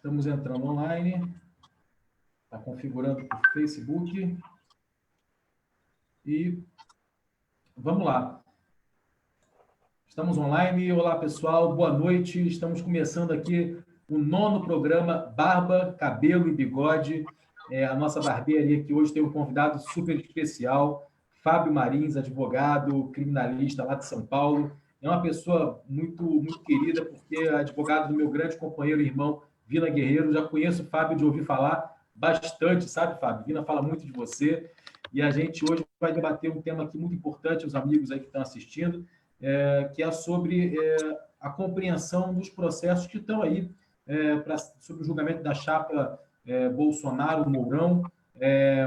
Estamos entrando online. Está configurando para o Facebook. E vamos lá. Estamos online. Olá, pessoal. Boa noite. Estamos começando aqui o 9º programa Barba, Cabelo e Bigode. A nossa barbearia que hoje tem um convidado super especial, Fábio Marins, advogado, criminalista lá de São Paulo. É uma pessoa muito querida, porque é advogado do meu grande companheiro e irmão, Vina Guerreiro. Já conheço o Fábio de ouvir falar bastante, sabe, Fábio? Vina fala muito de você. E a gente hoje vai debater um tema aqui muito importante, os amigos aí que estão assistindo, que é sobre a compreensão dos processos que estão aí sobre o julgamento da chapa Bolsonaro-Mourão.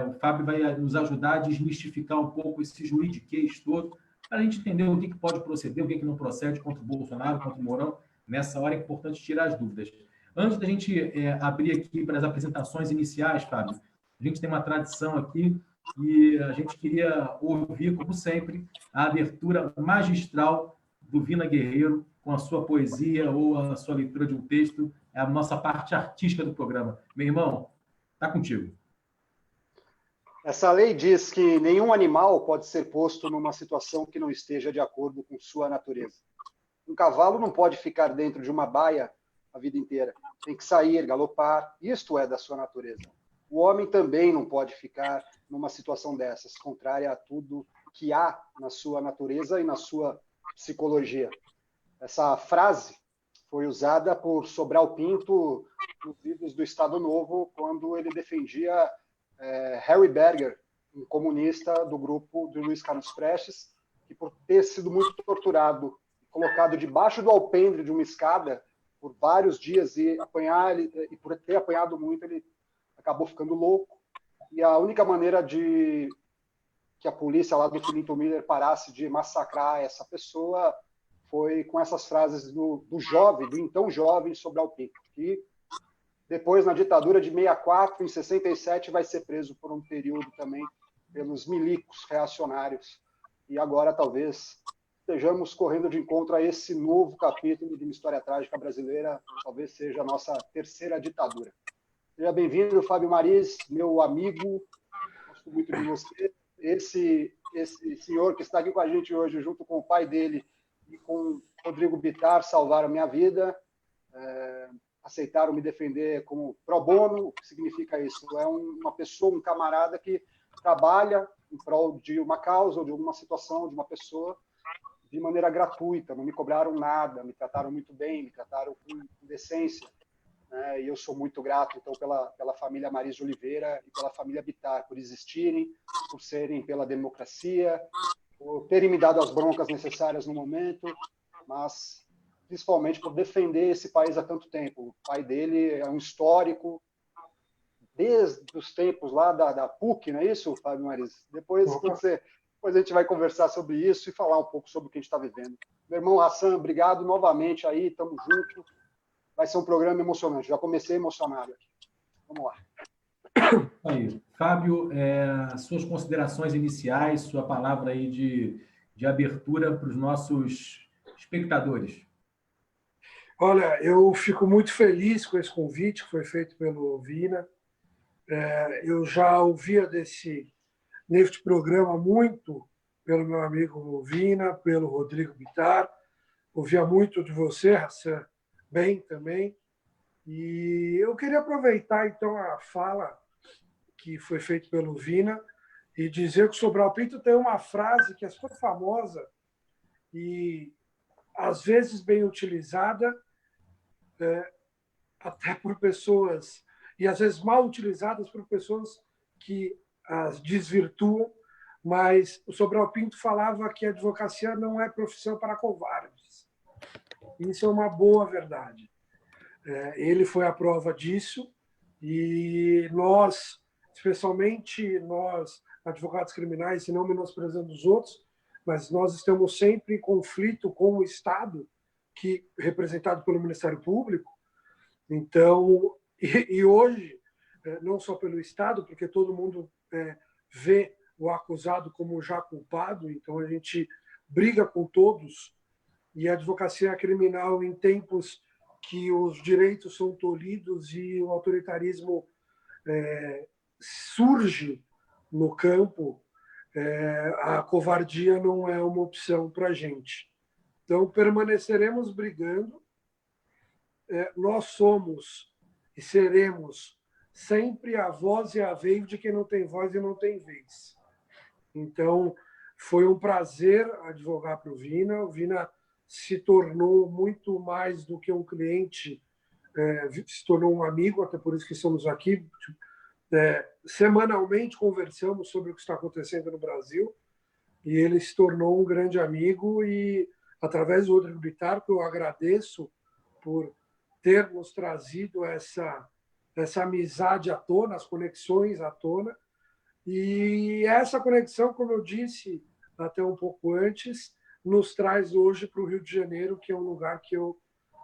O Fábio vai nos ajudar a desmistificar um pouco esse juridiquês todo, para a gente entender o que pode proceder, o que não procede contra o Bolsonaro, contra o Mourão. Nessa hora é importante tirar as dúvidas. Antes da gente abrir aqui para as apresentações iniciais, Fábio, a gente tem uma tradição aqui e a gente queria ouvir, como sempre, a abertura magistral do Vina Guerreiro com a sua poesia ou a sua leitura de um texto. É a nossa parte artística do programa. Meu irmão, está contigo. Essa lei diz que nenhum animal pode ser posto numa situação que não esteja de acordo com sua natureza. Um cavalo não pode ficar dentro de uma baia a vida inteira. Tem que sair, galopar. Isto é da sua natureza. O homem também não pode ficar numa situação dessas, contrária a tudo que há na sua natureza e na sua psicologia. Essa frase foi usada por Sobral Pinto nos livros do Estado Novo, quando ele defendia Harry Berger, um comunista do grupo do Luiz Carlos Prestes, que por ter sido muito torturado, colocado debaixo do alpendre de uma escada por vários dias e por ter apanhado muito, ele acabou ficando louco. E a única maneira de que a polícia lá do Clinton Miller parasse de massacrar essa pessoa foi com essas frases do então jovem Sobral Pinto, que depois, na ditadura de 64, em 67, vai ser preso por um período também pelos milicos reacionários. E agora, talvez, estejamos correndo de encontro a esse novo capítulo de uma história trágica brasileira, talvez seja a nossa terceira ditadura. Seja bem-vindo, Fábio Marins, meu amigo, gosto muito de você. Esse senhor que está aqui com a gente hoje, junto com o pai dele e com Rodrigo Bittar, salvaram a minha vida, aceitaram me defender como pro bono. O que significa isso? É uma pessoa, um camarada que trabalha em prol de uma causa ou de alguma situação, de uma pessoa, de maneira gratuita, não me cobraram nada, me trataram muito bem, me trataram com decência. E eu sou muito grato, então, pela família Marins de Oliveira e pela família Bittar, por existirem, por serem pela democracia, por terem me dado as broncas necessárias no momento, mas principalmente por defender esse país há tanto tempo. O pai dele é um histórico, desde os tempos lá da PUC, não é isso, Fábio Marins? Depois a gente vai conversar sobre isso e falar um pouco sobre o que a gente está vivendo. Meu irmão Hassan, obrigado novamente aí, estamos juntos. Vai ser um programa emocionante. Já comecei emocionado aqui. Vamos lá. Aí, Fábio, suas considerações iniciais, sua palavra aí de abertura para os nossos espectadores. Olha, eu fico muito feliz com esse convite que foi feito pelo Vina. Eu já ouvia neste programa muito pelo meu amigo Vina, pelo Rodrigo Bittar. Ouvia muito de você, Hassan, bem também. E eu queria aproveitar, então, a fala que foi feita pelo Vina e dizer que o Sobral Pinto tem uma frase que é super famosa e, às vezes, bem utilizada, até por pessoas, e às vezes mal utilizadas por pessoas que as desvirtuam, mas o Sobral Pinto falava que a advocacia não é profissão para covardes. Isso é uma boa verdade. Ele foi a prova disso e nós, especialmente nós, advogados criminais, e não menosprezando os outros, mas nós estamos sempre em conflito com o Estado, representado pelo Ministério Público. Então, e hoje, não só pelo Estado, porque todo mundo vê o acusado como já culpado, então a gente briga com todos, e a advocacia criminal, em tempos que os direitos são tolhidos e o autoritarismo surge no campo, a covardia não é uma opção para a gente. Então, permaneceremos brigando. Nós somos e seremos sempre a voz e a vez de quem não tem voz e não tem vez. Então, foi um prazer advogar para o Vina. O Vina se tornou muito mais do que um cliente, se tornou um amigo, até por isso que estamos aqui. Semanalmente conversamos sobre o que está acontecendo no Brasil, e ele se tornou um grande amigo, e através do Rodrigo Bittar, que eu agradeço por ter nos trazido essa amizade à tona, as conexões à tona. E essa conexão, como eu disse até um pouco antes, nos traz hoje para o Rio de Janeiro, que é um lugar que eu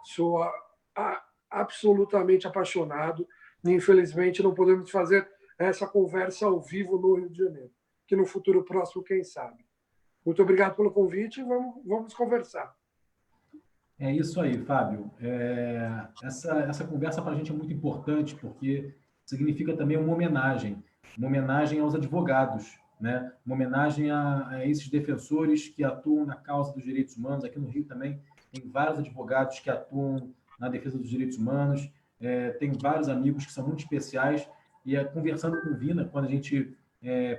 sou absolutamente apaixonado. Infelizmente, não podemos fazer essa conversa ao vivo no Rio de Janeiro, que no futuro próximo, quem sabe. Muito obrigado pelo convite e vamos conversar. É isso aí, Fábio. Essa conversa para a gente é muito importante, porque significa também uma homenagem aos advogados, né? Uma homenagem a esses defensores que atuam na causa dos direitos humanos. Aqui no Rio também tem vários advogados que atuam na defesa dos direitos humanos, tem vários amigos que são muito especiais, e conversando com o Vina, quando a gente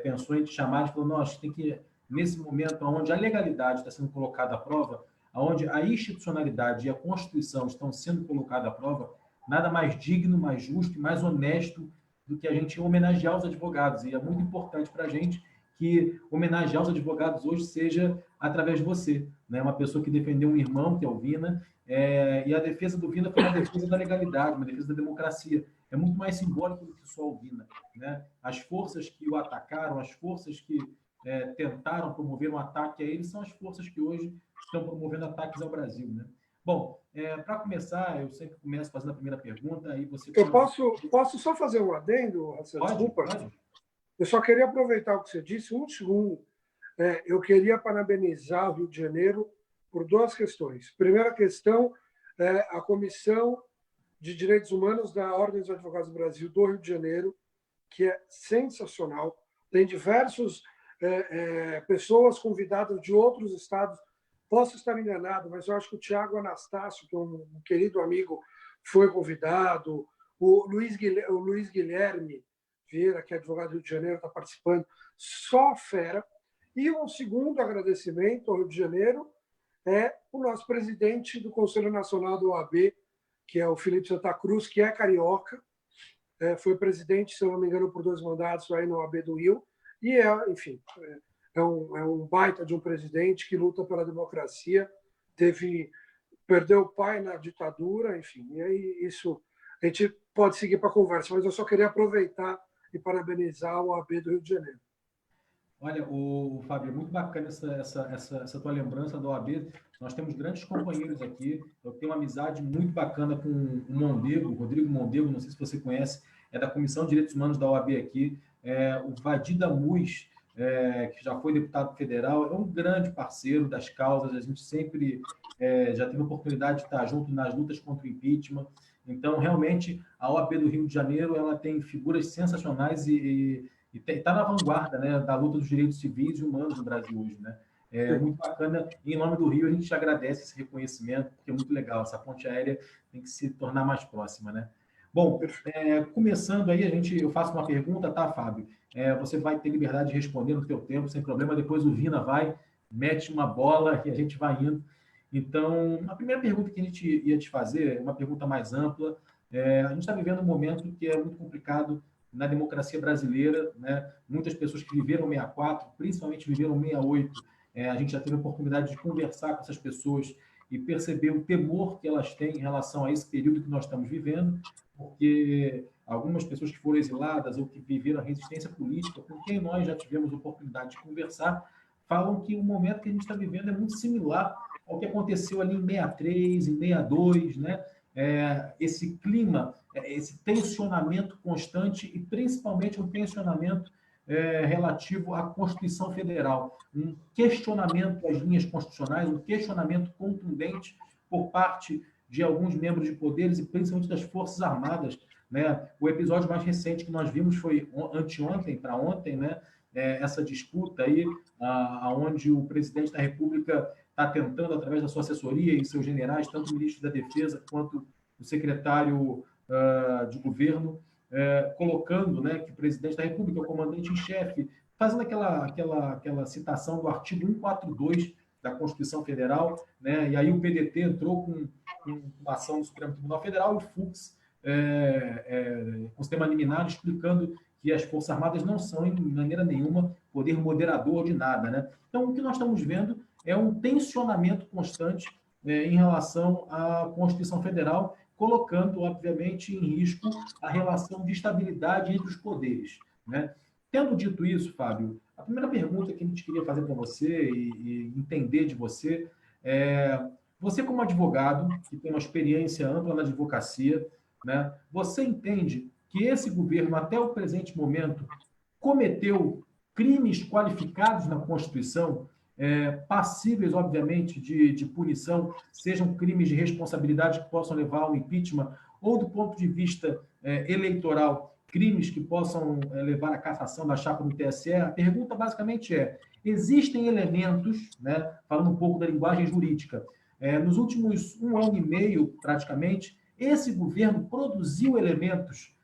pensou em te chamar, a gente falou, nós tem que, nesse momento onde a legalidade está sendo colocada à prova, onde a institucionalidade e a Constituição estão sendo colocadas à prova, nada mais digno, mais justo e mais honesto do que a gente homenagear os advogados. E é muito importante para a gente que homenagear os advogados hoje seja através de você, né? Uma pessoa que defendeu um irmão, que é o Vina, e a defesa do Vina foi uma defesa da legalidade, uma defesa da democracia. É muito mais simbólico do que só o Vina, né? As forças que o atacaram, as forças que tentaram promover um ataque a ele, são as forças que hoje estão promovendo ataques ao Brasil, né? Bom, para começar, eu sempre começo fazendo a primeira pergunta, aí você... Eu posso só fazer um adendo, Hassan? Desculpa. Pode. Eu só queria aproveitar o que você disse, um segundo. Eu queria parabenizar o Rio de Janeiro por duas questões. Primeira questão é a Comissão de Direitos Humanos da Ordem dos Advogados do Brasil do Rio de Janeiro, que é sensacional. Tem diversas pessoas convidadas de outros estados. Posso estar enganado, mas eu acho que o Tiago Anastácio, que é um querido amigo, foi convidado. O Luiz Guilherme Vieira, que é advogado do Rio de Janeiro, está participando. Só fera. E um segundo agradecimento ao Rio de Janeiro é o nosso presidente do Conselho Nacional do OAB, que é o Felipe Santa Cruz, que é carioca. Foi presidente, se eu não me engano, por 2 mandatos aí no OAB do Rio. E, enfim, é um baita de um presidente que luta pela democracia. Perdeu o pai na ditadura, enfim. E aí isso a gente pode seguir para a conversa, mas eu só queria aproveitar e parabenizar o OAB do Rio de Janeiro. Olha, Fábio, muito bacana essa tua lembrança da OAB. Nós temos grandes companheiros aqui. Eu tenho uma amizade muito bacana com o Mondego, o Rodrigo Mondego, não sei se você conhece, é da Comissão de Direitos Humanos da OAB aqui. O Vadir Damus, que já foi deputado federal, é um grande parceiro das causas. A gente sempre já teve a oportunidade de estar junto nas lutas contra o impeachment. Então, realmente, a OAB do Rio de Janeiro ela tem figuras sensacionais e está na vanguarda, né, da luta dos direitos civis e humanos no Brasil hoje, né? É muito bacana. E, em nome do Rio, a gente agradece esse reconhecimento, porque é muito legal. Essa ponte aérea tem que se tornar mais próxima, né? Bom, começando aí, eu faço uma pergunta, tá, Fábio? Você vai ter liberdade de responder no teu tempo, sem problema. Depois o Vina mete uma bola e a gente vai indo. Então, a primeira pergunta que a gente ia te fazer é uma pergunta mais ampla. A gente está vivendo um momento que é muito complicado na democracia brasileira, né? Muitas pessoas que viveram 64, principalmente viveram 68, a gente já teve a oportunidade de conversar com essas pessoas e perceber o temor que elas têm em relação a esse período que nós estamos vivendo, porque algumas pessoas que foram exiladas ou que viveram a resistência política, com quem nós já tivemos a oportunidade de conversar, falam que o momento que a gente está vivendo é muito similar ao que aconteceu ali em 63, em 62, né? Esse clima, esse tensionamento constante e principalmente um tensionamento relativo à Constituição Federal, um questionamento às linhas constitucionais, um questionamento contundente por parte de alguns membros de poderes e principalmente das Forças Armadas, né? O episódio mais recente que nós vimos foi anteontem para ontem, né? Essa disputa aí, onde o presidente da República está tentando, através da sua assessoria e seus generais, tanto o ministro da Defesa quanto o secretário de governo, colocando, né, que o presidente da República, o comandante em chefe, fazendo aquela citação do artigo 142 da Constituição Federal, né, e aí o PDT entrou com uma ação no Supremo Tribunal Federal e o Fux com sistema liminar explicando que as Forças Armadas não são, em maneira nenhuma, poder moderador de nada, né? Então, o que nós estamos vendo é um tensionamento constante em relação à Constituição Federal, colocando, obviamente, em risco a relação de estabilidade entre os poderes, né? Tendo dito isso, Fábio, a primeira pergunta que a gente queria fazer para você e entender de você você como advogado, que tem uma experiência ampla na advocacia, né, você entende que esse governo, até o presente momento, cometeu crimes qualificados na Constituição, passíveis, obviamente, de punição, sejam crimes de responsabilidade que possam levar ao impeachment, ou do ponto de vista eleitoral, crimes que possam levar à cassação da chapa do TSE? A pergunta basicamente existem elementos, né, falando um pouco da linguagem jurídica, nos últimos 1 ano e meio, praticamente, esse governo produziu elementos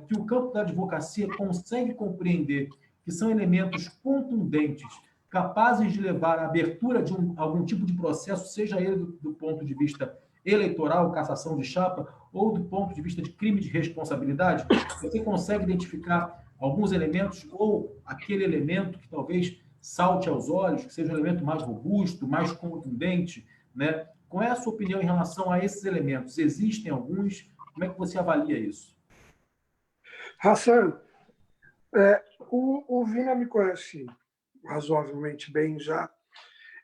que o campo da advocacia consegue compreender, que são elementos contundentes, capazes de levar à abertura de algum tipo de processo, seja ele do ponto de vista eleitoral, cassação de chapa, ou do ponto de vista de crime de responsabilidade. Você consegue identificar alguns elementos ou aquele elemento que talvez salte aos olhos, que seja um elemento mais robusto, mais contundente, né? Qual é a sua opinião em relação a esses elementos? Existem alguns? Como é que você avalia isso? Hassan, o Vina me conhece razoavelmente bem já.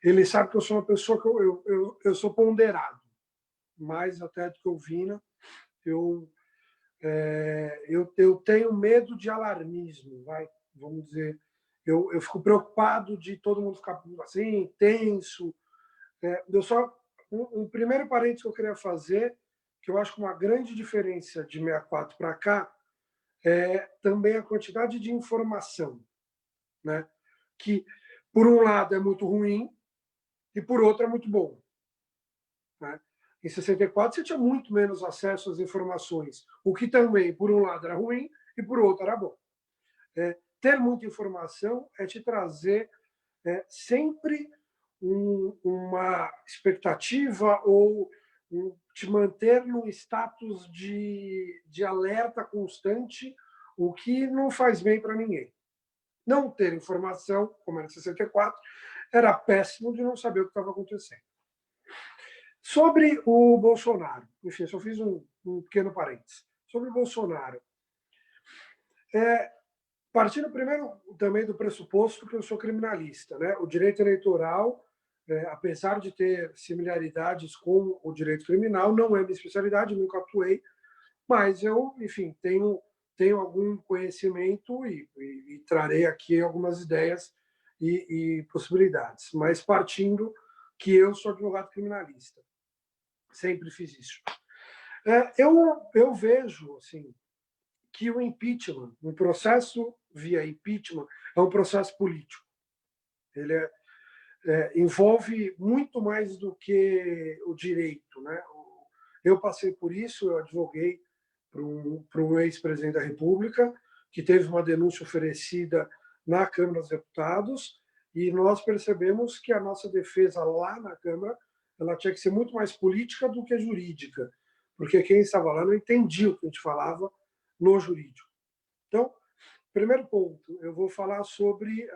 Ele sabe que eu sou uma pessoa que eu sou ponderado, mais até do que o Vina. Eu tenho medo de alarmismo, vamos dizer. Eu fico preocupado de todo mundo ficar assim, tenso. Um primeiro parênteses que eu queria fazer, que eu acho que uma grande diferença de 64 para cá é também a quantidade de informação, né? Que, por um lado, é muito ruim e, por outro, é muito bom, né? Em 64, você tinha muito menos acesso às informações, o que também, por um lado, era ruim e, por outro, era bom. Ter muita informação é te trazer sempre uma expectativa ou te manter num status de alerta constante, o que não faz bem para ninguém. Não ter informação, como era em 64, era péssimo de não saber o que estava acontecendo. Sobre o Bolsonaro, enfim, só fiz um pequeno parênteses. Sobre o Bolsonaro, partindo primeiro também do pressuposto que eu sou criminalista, né? O direito eleitoral, apesar de ter similaridades com o direito criminal, não é minha especialidade, nunca atuei, mas eu, enfim, tenho algum conhecimento e trarei aqui algumas ideias e possibilidades, mas partindo que eu sou advogado criminalista, sempre fiz isso. Eu vejo assim, que o impeachment, um processo via impeachment, é um processo político. Ele envolve muito mais do que o direito, né? Eu passei por isso, eu advoguei para um ex-presidente da República, que teve uma denúncia oferecida na Câmara dos Deputados, e nós percebemos que a nossa defesa lá na Câmara ela tinha que ser muito mais política do que jurídica, porque quem estava lá não entendia o que a gente falava no jurídico. Então, primeiro ponto, eu vou falar sobre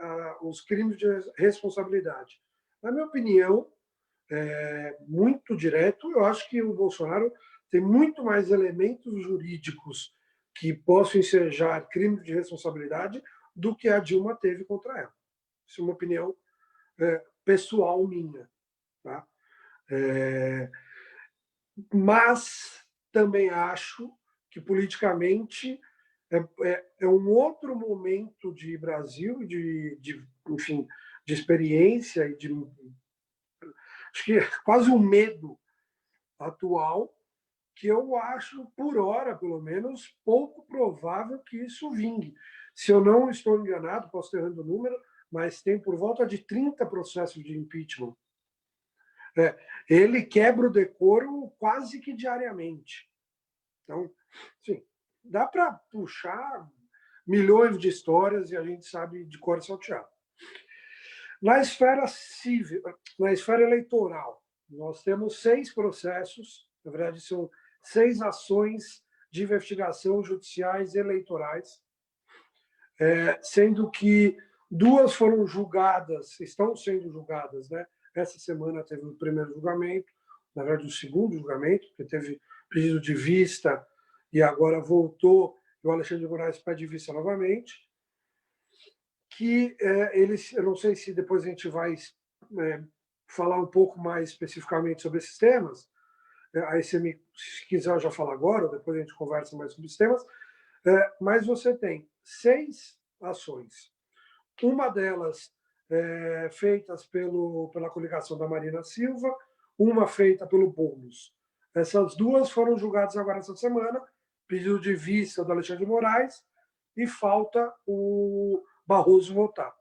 os crimes de responsabilidade. Na minha opinião, muito direto, eu acho que o Bolsonaro tem muito mais elementos jurídicos que possam ensejar crimes de responsabilidade do que a Dilma teve contra ela. Isso é uma opinião pessoal minha. Tá? Mas também acho que politicamente é um outro momento de Brasil, enfim, de experiência e acho que é quase um medo atual, que eu acho, por hora, pelo menos, pouco provável que isso vingue. Se eu não estou enganado, posso estar errando o número, mas tem por volta de 30 processos de impeachment. Ele quebra o decoro quase que diariamente. Então, sim, dá para puxar milhões de histórias e a gente sabe de cor salteado. Na esfera civil, na esfera eleitoral, nós temos 6 processos, na verdade são 6 ações de investigação judiciais eleitorais, sendo que 2 foram julgadas, estão sendo julgadas, né? Essa semana teve o primeiro julgamento, na verdade o segundo julgamento, porque teve pedido de vista e agora voltou, e o Alexandre de Moraes pede vista novamente, que eles, eu não sei se depois a gente vai falar um pouco mais especificamente sobre esses temas, aí se quiser eu já falo agora, ou depois a gente conversa mais sobre esses temas, mas você tem 6 ações. Uma delas feitas pela coligação da Marina Silva, uma feita pelo Boulos. Essas 2 foram julgadas agora essa semana, pedido de vista do Alexandre de Moraes, e falta o Barroso votar.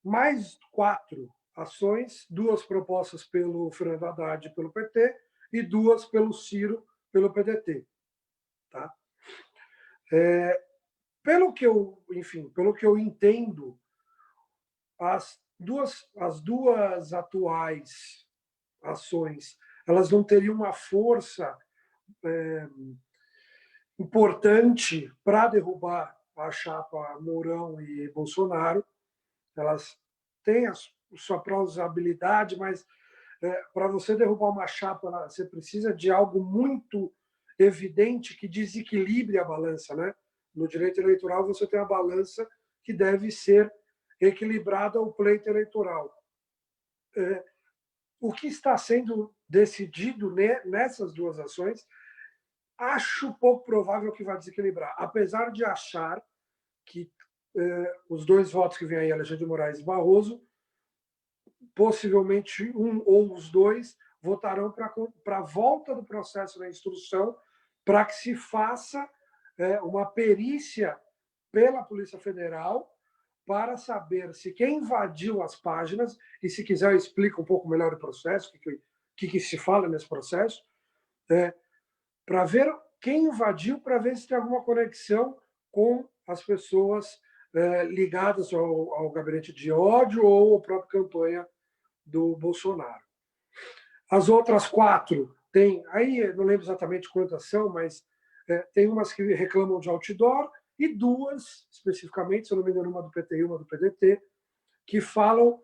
Mais 4 ações, 2 propostas pelo Fernando Haddad pelo PT e 2 pelo Ciro pelo PDT. Tá? Pelo que eu entendo, as duas atuais ações, elas não teriam uma força importante para derrubar a chapa Mourão e Bolsonaro. Elas têm a sua plausibilidade, mas para você derrubar uma chapa, você precisa de algo muito evidente que desequilibre a balança, né? No direito eleitoral, você tem a balança que deve ser equilibrada ao pleito eleitoral. O que está sendo decidido nessas 2 ações, acho pouco provável que vai desequilibrar, apesar de achar que os 2 votos que vêm aí, Alexandre de Moraes e Barroso, possivelmente um ou os 2 votarão para a volta do processo da instrução, para que se faça uma perícia pela Polícia Federal para saber se quem invadiu as páginas, e se quiser eu explico um pouco melhor o processo, o que se fala nesse processo, para ver quem invadiu, para ver se tem alguma conexão com as pessoas ligadas ao gabinete de ódio ou à própria campanha do Bolsonaro. As outras 4 tem, aí não lembro exatamente quantas são, mas tem umas que reclamam de outdoor e 2, especificamente, se eu não me engano, uma do PT e uma do PDT, que falam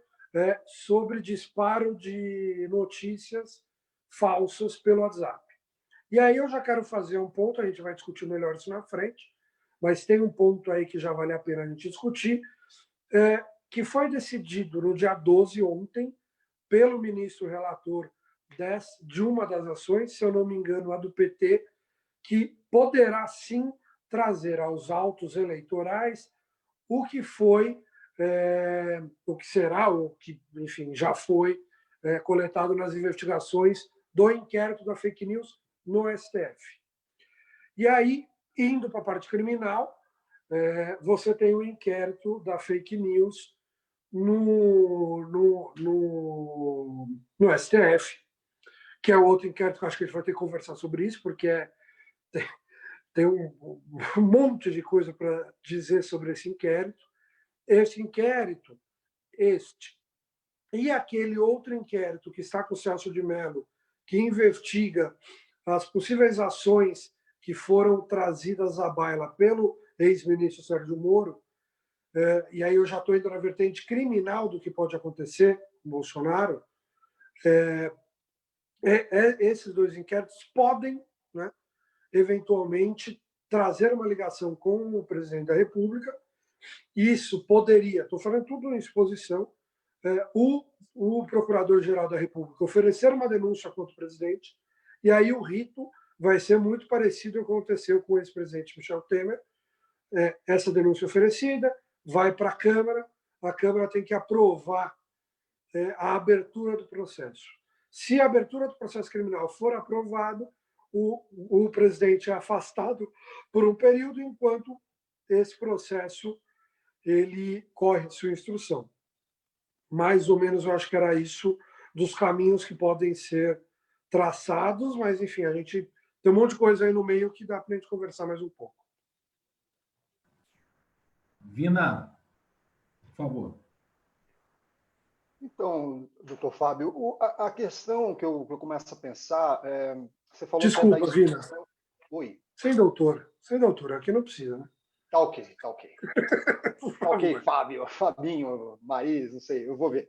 sobre disparo de notícias falsas pelo WhatsApp. E aí eu já quero fazer um ponto, a gente vai discutir melhor isso na frente, mas tem um ponto aí que já vale a pena a gente discutir, que foi decidido no dia 12, ontem, pelo ministro relator de uma das ações, se eu não me engano, a do PT, que poderá sim trazer aos autos eleitorais o que foi, o que será, o que, enfim, já foi coletado nas investigações do inquérito da fake news no STF. E aí, indo para a parte criminal, você tem o inquérito da fake news no STF, que é outro inquérito que eu acho que a gente vai ter que conversar sobre isso, porque tem um monte de coisa para dizer sobre esse inquérito. Esse inquérito, e aquele outro inquérito que está com o Celso de Mello, que investiga as possíveis ações que foram trazidas à baila pelo ex-ministro Sérgio Moro, e aí eu já estou indo na vertente criminal do que pode acontecer com Bolsonaro, esses 2 inquéritos podem, né, eventualmente, trazer uma ligação com o presidente da República. Isso poderia, estou falando tudo em exposição, o Procurador-Geral da República oferecer uma denúncia contra o presidente, e aí o rito vai ser muito parecido ao que aconteceu com o ex-presidente Michel Temer. Essa denúncia oferecida vai para a Câmara tem que aprovar a abertura do processo. Se a abertura do processo criminal for aprovado, o presidente é afastado por um período, enquanto esse processo ele corre sua instrução. Mais ou menos, eu acho que era isso dos caminhos que podem ser traçados, mas, enfim, a gente tem um monte de coisa aí no meio que dá para a gente conversar mais um pouco. Vina, por favor. Então, doutor Fábio, a questão que eu começo a pensar, você falou Desculpa, que é da Vina. Oi. Sem doutor, aqui não precisa, né? Tá ok. Tá ok, Fábio, Fabinho, Maís, não sei, eu vou ver.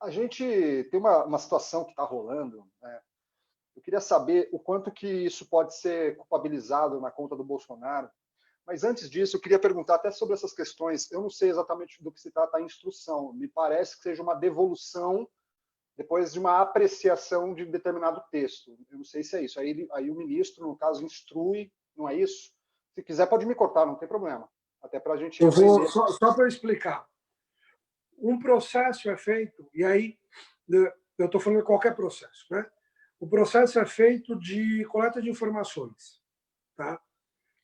A gente tem uma situação que está rolando, né? Eu queria saber o quanto que isso pode ser culpabilizado na conta do Bolsonaro. Mas antes disso, eu queria perguntar até sobre essas questões. Eu não sei exatamente do que se trata a instrução. Me parece que seja uma devolução depois de uma apreciação de determinado texto. Eu não sei se é isso. Aí o ministro, no caso, instrui, não é isso? Se quiser, pode me cortar, não tem problema. Até para a gente Eu vou, aprender. só para explicar. Um processo é feito, e aí eu estou falando de qualquer processo, né? O processo é feito de coleta de informações, tá?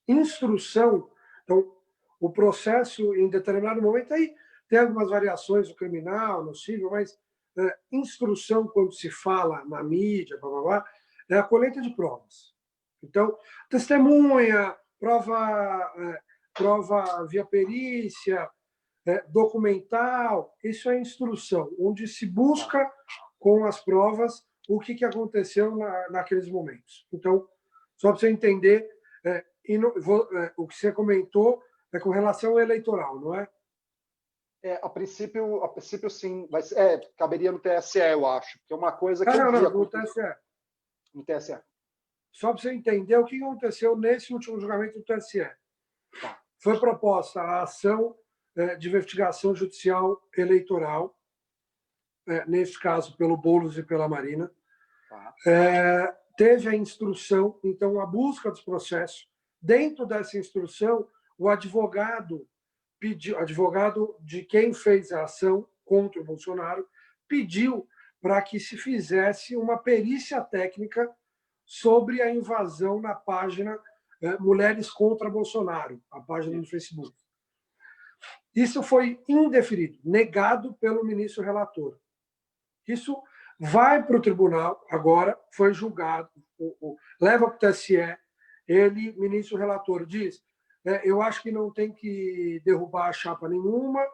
Instrução, então, o processo, em determinado momento, aí tem algumas variações no criminal, no civil, mas instrução, quando se fala na mídia, blá, blá, blá, é a coleta de provas. Então, testemunha, prova via perícia, documental, isso é instrução, onde se busca com as provas o que aconteceu naqueles momentos. Então, só para você entender, o que você comentou é com relação ao eleitoral, não é? A princípio sim, mas caberia no TSE, eu acho, que é uma coisa que não, no TSE. No TSE. Só para você entender o que aconteceu nesse último julgamento do TSE. Foi proposta a ação de investigação judicial eleitoral, nesse caso pelo Boulos e pela Marina. Teve a instrução, então, a busca dos processos. Dentro dessa instrução, o advogado de quem fez a ação contra o Bolsonaro pediu para que se fizesse uma perícia técnica sobre a invasão na página Mulheres contra Bolsonaro, a página do Facebook. Isso foi indeferido, negado pelo ministro relator. Isso vai para o tribunal agora, foi julgado, leva para o TSE, ele, ministro relator, diz: eu acho que não tem que derrubar a chapa nenhuma,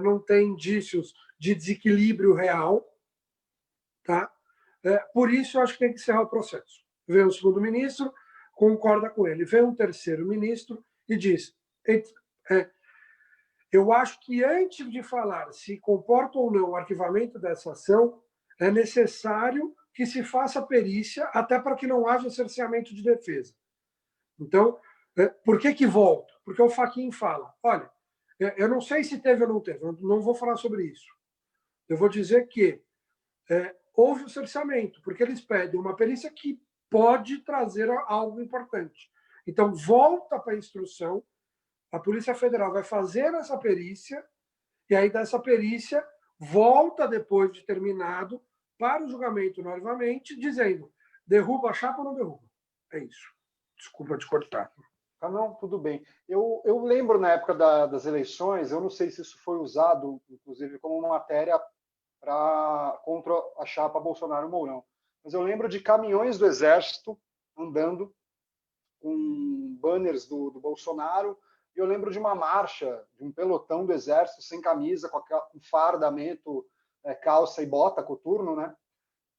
não tem indícios de desequilíbrio real, tá? Por isso, eu acho que tem que encerrar o processo. Vem o segundo ministro, concorda com ele. Vem um terceiro ministro e diz: eu acho que antes de falar se comporta ou não o arquivamento dessa ação, é necessário que se faça perícia, até para que não haja cerceamento de defesa. Então, por que volta? Porque o Fachin fala: olha, eu não sei se teve ou não teve, não vou falar sobre isso. Eu vou dizer que houve o cerceamento, porque eles pedem uma perícia que pode trazer algo importante. Então, volta para a instrução, a Polícia Federal vai fazer essa perícia, e aí dessa perícia volta, depois de terminado, para o julgamento novamente, dizendo: derruba a chapa ou não derruba. É isso. Desculpa te cortar. Não, tudo bem. Eu lembro na época das eleições, eu não sei se isso foi usado, inclusive, como matéria contra a chapa Bolsonaro-Mourão, mas eu lembro de caminhões do Exército andando com banners do Bolsonaro, e eu lembro de uma marcha, de um pelotão do Exército sem camisa, com um fardamento, calça e bota, coturno, né?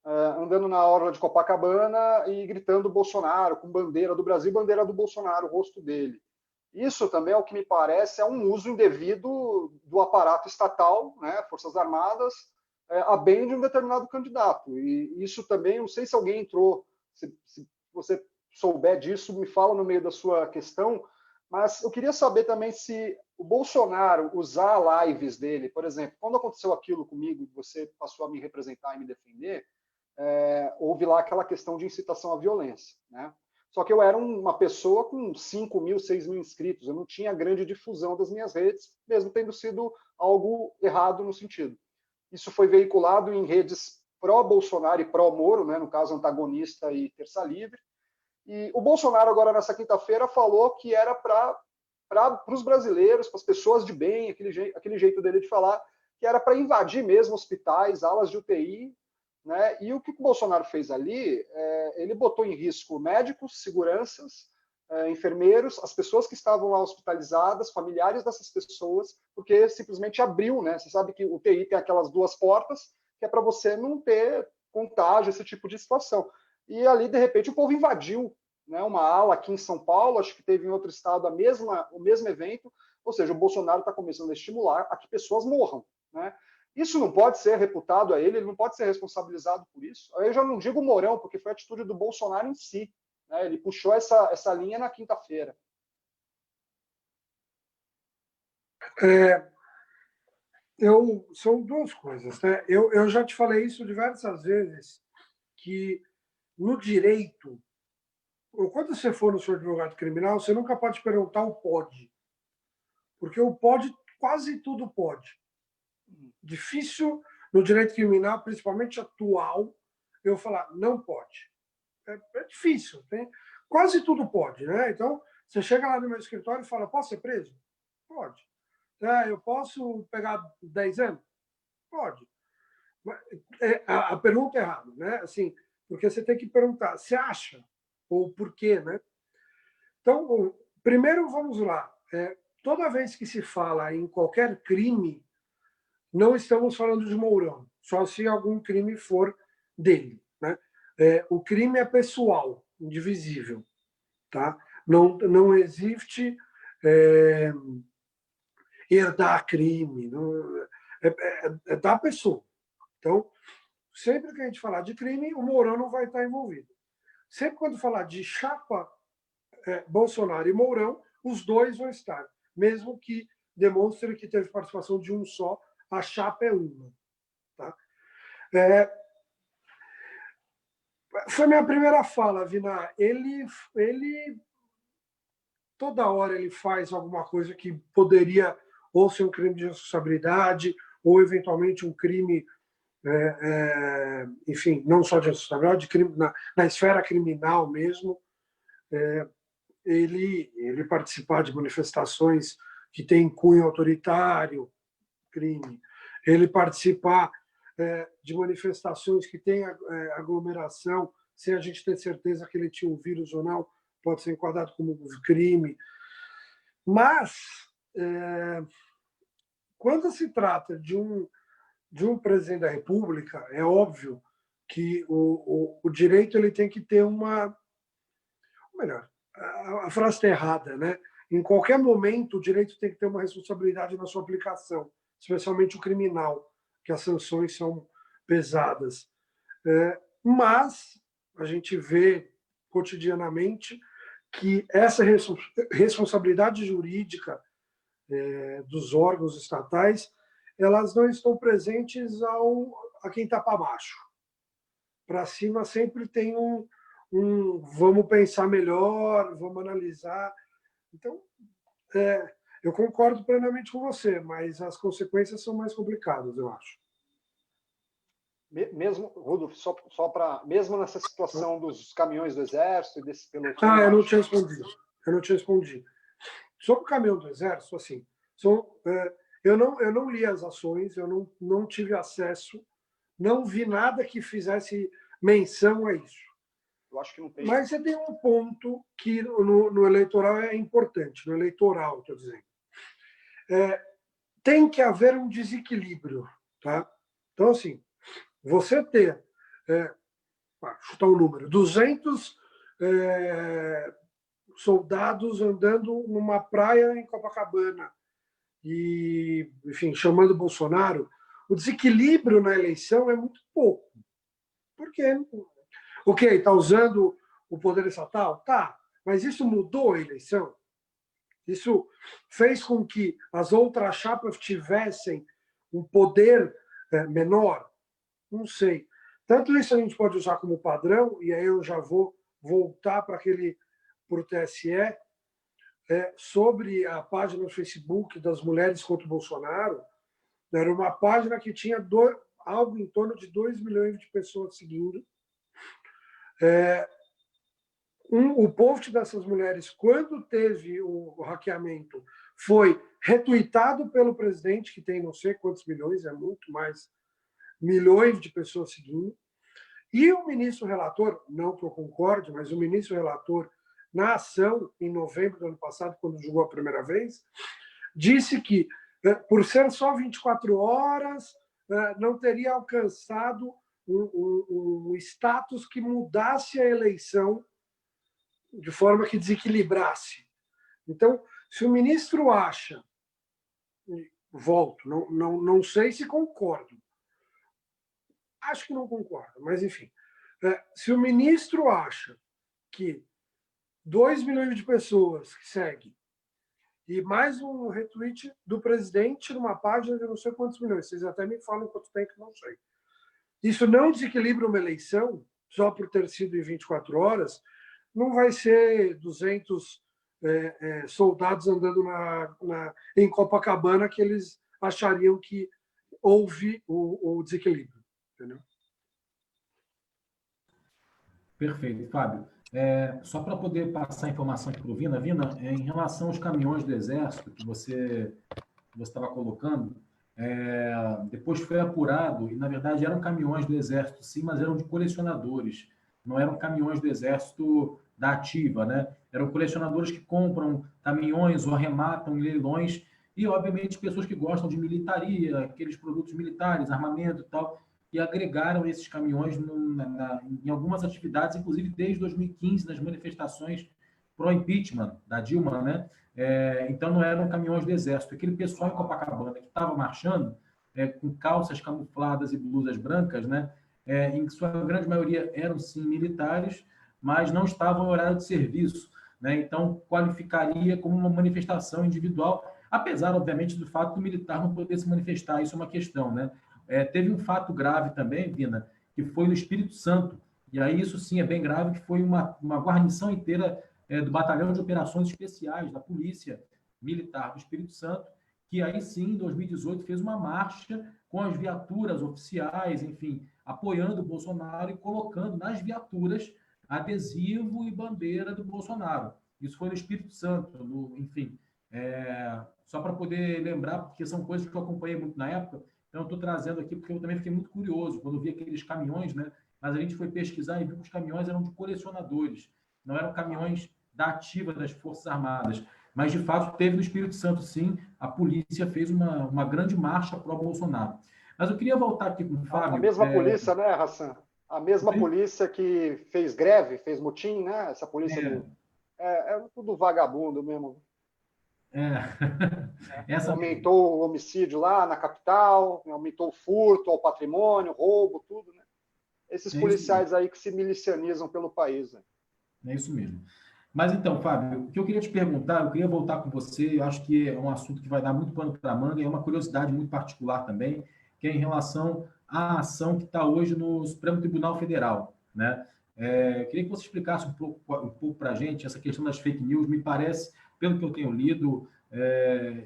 Andando na orla de Copacabana e gritando Bolsonaro, com bandeira do Brasil, bandeira do Bolsonaro, o rosto dele. Isso também, ao que me parece, é um uso indevido do aparato estatal, né, Forças Armadas, a bem de um determinado candidato. E isso também, não sei se alguém entrou, se você souber disso, me fala no meio da sua questão, mas eu queria saber também se o Bolsonaro usar lives dele, por exemplo, quando aconteceu aquilo comigo, você passou a me representar e me defender, houve lá aquela questão de incitação à violência, né? Só que eu era uma pessoa com 5 mil, 6 mil inscritos, eu não tinha grande difusão das minhas redes, mesmo tendo sido algo errado no sentido. Isso foi veiculado em redes pró-Bolsonaro e pró-Moro, né, no caso antagonista e terça livre. E o Bolsonaro agora nessa quinta-feira falou que era para os brasileiros, para as pessoas de bem, aquele jeito dele de falar, que era para invadir mesmo hospitais, alas de UTI, né? E o que o Bolsonaro fez ali, ele botou em risco médicos, seguranças, enfermeiros, as pessoas que estavam lá hospitalizadas, familiares dessas pessoas, porque simplesmente abriu, né? Você sabe que o UTI tem aquelas duas portas, que é para você não ter contágio, esse tipo de situação. E ali, de repente, o povo invadiu, né, uma ala aqui em São Paulo, acho que teve em outro estado o mesmo evento, ou seja, o Bolsonaro está começando a estimular a que pessoas morram, né? Isso não pode ser reputado a ele não pode ser responsabilizado por isso. Aí eu já não digo o Mourão, porque foi a atitude do Bolsonaro em si, né? Ele puxou essa linha na quinta-feira. São duas coisas, né? Eu já te falei isso diversas vezes, que no direito, quando você for no seu advogado criminal, você nunca pode perguntar o pode, porque o pode, quase tudo pode. Difícil no direito criminal, principalmente atual, eu falar não pode. É difícil, né? Quase tudo pode, né? Então, você chega lá no meu escritório e fala, posso ser preso? Pode. Eu posso pegar 10 anos? Pode. A pergunta é errada, né? Assim, porque você tem que perguntar, você acha? Ou por quê, né? Então, primeiro, vamos lá. Toda vez que se fala em qualquer crime, não estamos falando de Mourão, só se algum crime for dele, né? O crime é pessoal, indivisível, tá? Não existe herdar crime, não, é da pessoa. Então, sempre que a gente falar de crime, o Mourão não vai estar envolvido. Sempre quando falar de chapa Bolsonaro e Mourão, os dois vão estar, mesmo que demonstre que teve participação de um só, a chapa é uma. Tá? Foi minha primeira fala, Vina. Ele toda hora ele faz alguma coisa que poderia ou ser um crime de responsabilidade ou eventualmente um crime, enfim, não só de responsabilidade, de crime na esfera criminal mesmo. Ele participar de manifestações que têm cunho autoritário, crime. Ele participar de manifestações que têm aglomeração, sem a gente ter certeza que ele tinha um vírus ou não, pode ser enquadrado como crime. Mas, quando se trata de um presidente da República, é óbvio que o direito ele tem que ter uma... Melhor, a frase está errada, né? Em qualquer momento, o direito tem que ter uma responsabilidade na sua aplicação, especialmente o criminal, que as sanções são pesadas. Mas a gente vê cotidianamente que essa responsabilidade jurídica dos órgãos estatais, elas não estão presentes a quem está para baixo. Para cima sempre tem vamos pensar melhor, vamos analisar. Então, eu concordo plenamente com você, mas as consequências são mais complicadas, eu acho. Mesmo, Rodolfo, mesmo nessa situação dos caminhões do Exército e desse pelotão... Eu não te respondi. Sobre o caminhão do Exército, assim, eu não li as ações, eu não tive acesso, não vi nada que fizesse menção a isso. Eu acho que não tem. Mas você tem um ponto que no eleitoral é importante, no eleitoral, estou dizendo. Tem que haver um desequilíbrio. Tá? Então, assim, você ter, chutar um número, 200 soldados andando numa praia em Copacabana e, enfim, chamando Bolsonaro, o desequilíbrio na eleição é muito pouco. Por quê? Ok, está usando o poder estatal? Tá, mas isso mudou a eleição? Isso fez com que as outras chapas tivessem um poder menor? Não sei. Tanto isso a gente pode usar como padrão, e aí eu já vou voltar para o TSE, sobre a página no Facebook das Mulheres contra o Bolsonaro. Era uma página que tinha algo em torno de 2 milhões de pessoas seguindo. O post dessas mulheres, quando teve o hackeamento, foi retuitado pelo presidente, que tem não sei quantos milhões, é muito mais milhões de pessoas seguindo. E o ministro relator, não que eu concorde, mas o ministro relator, na ação, em novembro do ano passado, quando julgou a primeira vez, disse que, por ser só 24 horas, não teria alcançado um status que mudasse a eleição de forma que desequilibrasse. Então, se o ministro acha, volto, não sei se concordo, acho que não concordo, mas enfim, se o ministro acha que 2 milhões de pessoas que seguem e mais um retweet do presidente numa página de não sei quantos milhões, vocês até me falam quanto tem que não sei. Isso não desequilibra uma eleição só por ter sido em 24 horas, não vai ser 200 soldados andando em Copacabana que eles achariam que houve o desequilíbrio. Entendeu? Perfeito, Fábio. Só para poder passar a informação aqui para o Vina, em relação aos caminhões do Exército que você estava colocando, depois foi apurado, e na verdade eram caminhões do Exército, sim, mas eram de colecionadores, não eram caminhões do Exército da ativa, né? Eram colecionadores que compram caminhões ou arrematam em leilões, e obviamente pessoas que gostam de militaria, aqueles produtos militares, armamento e tal, e agregaram esses caminhões em algumas atividades, inclusive desde 2015, nas manifestações pró-impeachment da Dilma, né? Então, não eram caminhões do Exército. Aquele pessoal em Copacabana que estava marchando, com calças camufladas e blusas brancas, né? Em sua grande maioria eram, sim, militares, mas não estavam em horário de serviço, né? Então, qualificaria como uma manifestação individual, apesar, obviamente, do fato do militar não poder se manifestar. Isso é uma questão, né? Teve um fato grave também, Vina, que foi no Espírito Santo. E aí isso sim é bem grave, que foi uma guarnição inteira do Batalhão de Operações Especiais da Polícia Militar do Espírito Santo, que aí sim, em 2018, fez uma marcha com as viaturas oficiais, enfim, apoiando o Bolsonaro e colocando nas viaturas adesivo e bandeira do Bolsonaro. Isso foi no Espírito Santo, enfim. Só para poder lembrar, porque são coisas que eu acompanhei muito na época. Então, eu estou trazendo aqui porque eu também fiquei muito curioso quando vi aqueles caminhões, né? Mas a gente foi pesquisar e viu que os caminhões eram de colecionadores, não eram caminhões da ativa das Forças Armadas. Mas, de fato, teve no Espírito Santo, sim, a polícia fez uma grande marcha pró-Bolsonaro. Mas eu queria voltar aqui com o Fábio. A mesma polícia, né, Hassan? A mesma polícia que fez greve, fez motim, né? Essa polícia é tudo vagabundo mesmo. Aumentou o homicídio lá na capital, aumentou o furto ao patrimônio, roubo, tudo, né? Esses policiais aí que se milicianizam pelo país. Né? É isso mesmo. Mas então, Fábio, o que eu queria te perguntar, eu queria voltar com você, eu acho que é um assunto que vai dar muito pano para a manga, e é uma curiosidade muito particular também, que é em relação à ação que está hoje no Supremo Tribunal Federal, né? Eu queria que você explicasse um pouco para a gente essa questão das fake news. Me parece, pelo que eu tenho lido,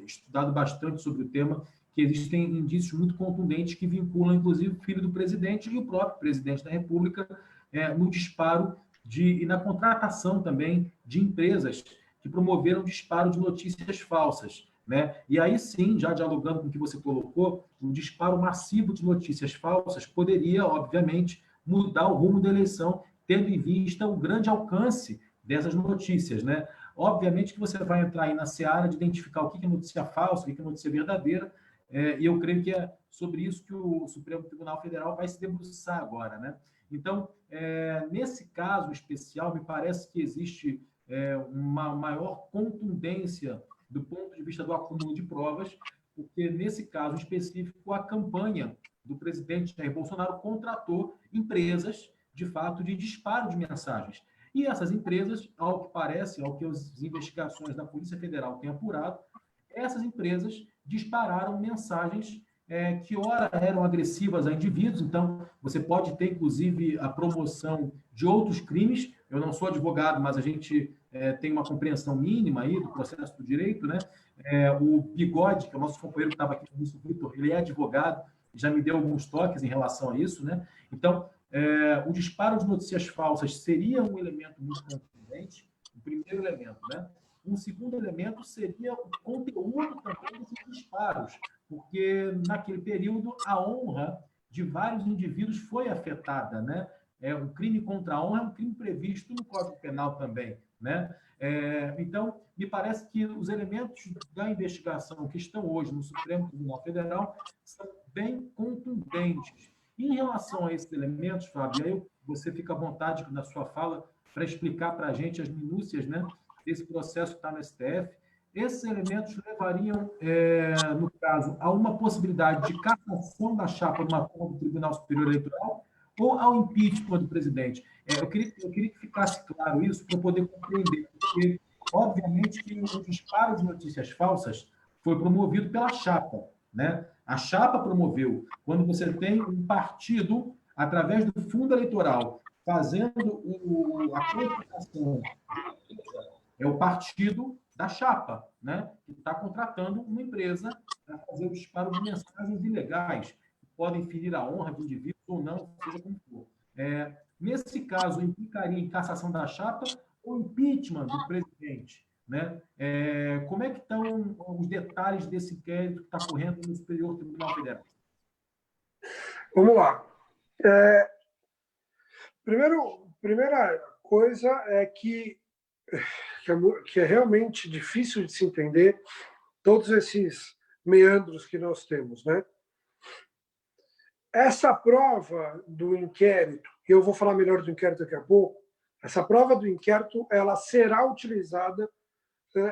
estudado bastante sobre o tema, que existem indícios muito contundentes que vinculam, inclusive, o filho do presidente e o próprio presidente da República no disparo e na contratação também de empresas que promoveram disparo de notícias falsas. Né? E aí sim, já dialogando com o que você colocou, o disparo massivo de notícias falsas poderia, obviamente, mudar o rumo da eleição, tendo em vista o grande alcance dessas notícias. Né? Obviamente que você vai entrar aí na seara de identificar o que é notícia falsa, o que é notícia verdadeira, e eu creio que é sobre isso que o Supremo Tribunal Federal vai se debruçar agora. Né? Então, nesse caso especial, me parece que existe uma maior contundência do ponto de vista do acúmulo de provas, porque, nesse caso específico, a campanha do presidente Jair Bolsonaro contratou empresas, de fato, de disparo de mensagens. E essas empresas, ao que parece, ao que as investigações da Polícia Federal têm apurado, essas empresas dispararam mensagens que, ora, eram agressivas a indivíduos. Então, você pode ter, inclusive, a promoção de outros crimes. Eu não sou advogado, mas a gente tem uma compreensão mínima aí do processo do direito, né? O Bigode, que é o nosso companheiro que estava aqui no início, Vitor, ele é advogado, já me deu alguns toques em relação a isso, né? Então, o disparo de notícias falsas seria um elemento muito contundente, o primeiro elemento, né? Um segundo elemento seria o conteúdo também desses disparos, porque naquele período a honra de vários indivíduos foi afetada, né? Um crime contra a honra é um crime previsto no Código Penal também, né? Então, me parece que os elementos da investigação que estão hoje no Supremo Tribunal Federal são bem contundentes. Em relação a esses elementos, Fábio, aí você fica à vontade na sua fala para explicar para a gente as minúcias, né, desse processo que está no STF. Esses elementos levariam, no caso, a uma possibilidade de cassação da chapa numa acordo do Tribunal Superior Eleitoral ou ao impeachment do presidente. Eu queria que ficasse claro isso para eu poder compreender, porque, obviamente, que o disparo de notícias falsas foi promovido pela chapa, né? A chapa promoveu. Quando você tem um partido, através do fundo eleitoral, fazendo a contratação, é o partido da chapa, né? Que está contratando uma empresa para fazer o disparo de mensagens ilegais, que podem ferir a honra de indivíduos ou não, seja como for. Nesse caso, implicaria em cassação da chapa ou impeachment do presidente, né? Como é que estão os detalhes desse inquérito que está correndo no Superior Tribunal Federal? Vamos lá. Primeira coisa é que é realmente difícil de se entender todos esses meandros que nós temos, né? Essa prova do inquérito, e eu vou falar melhor do inquérito daqui a pouco, essa prova do inquérito ela será utilizada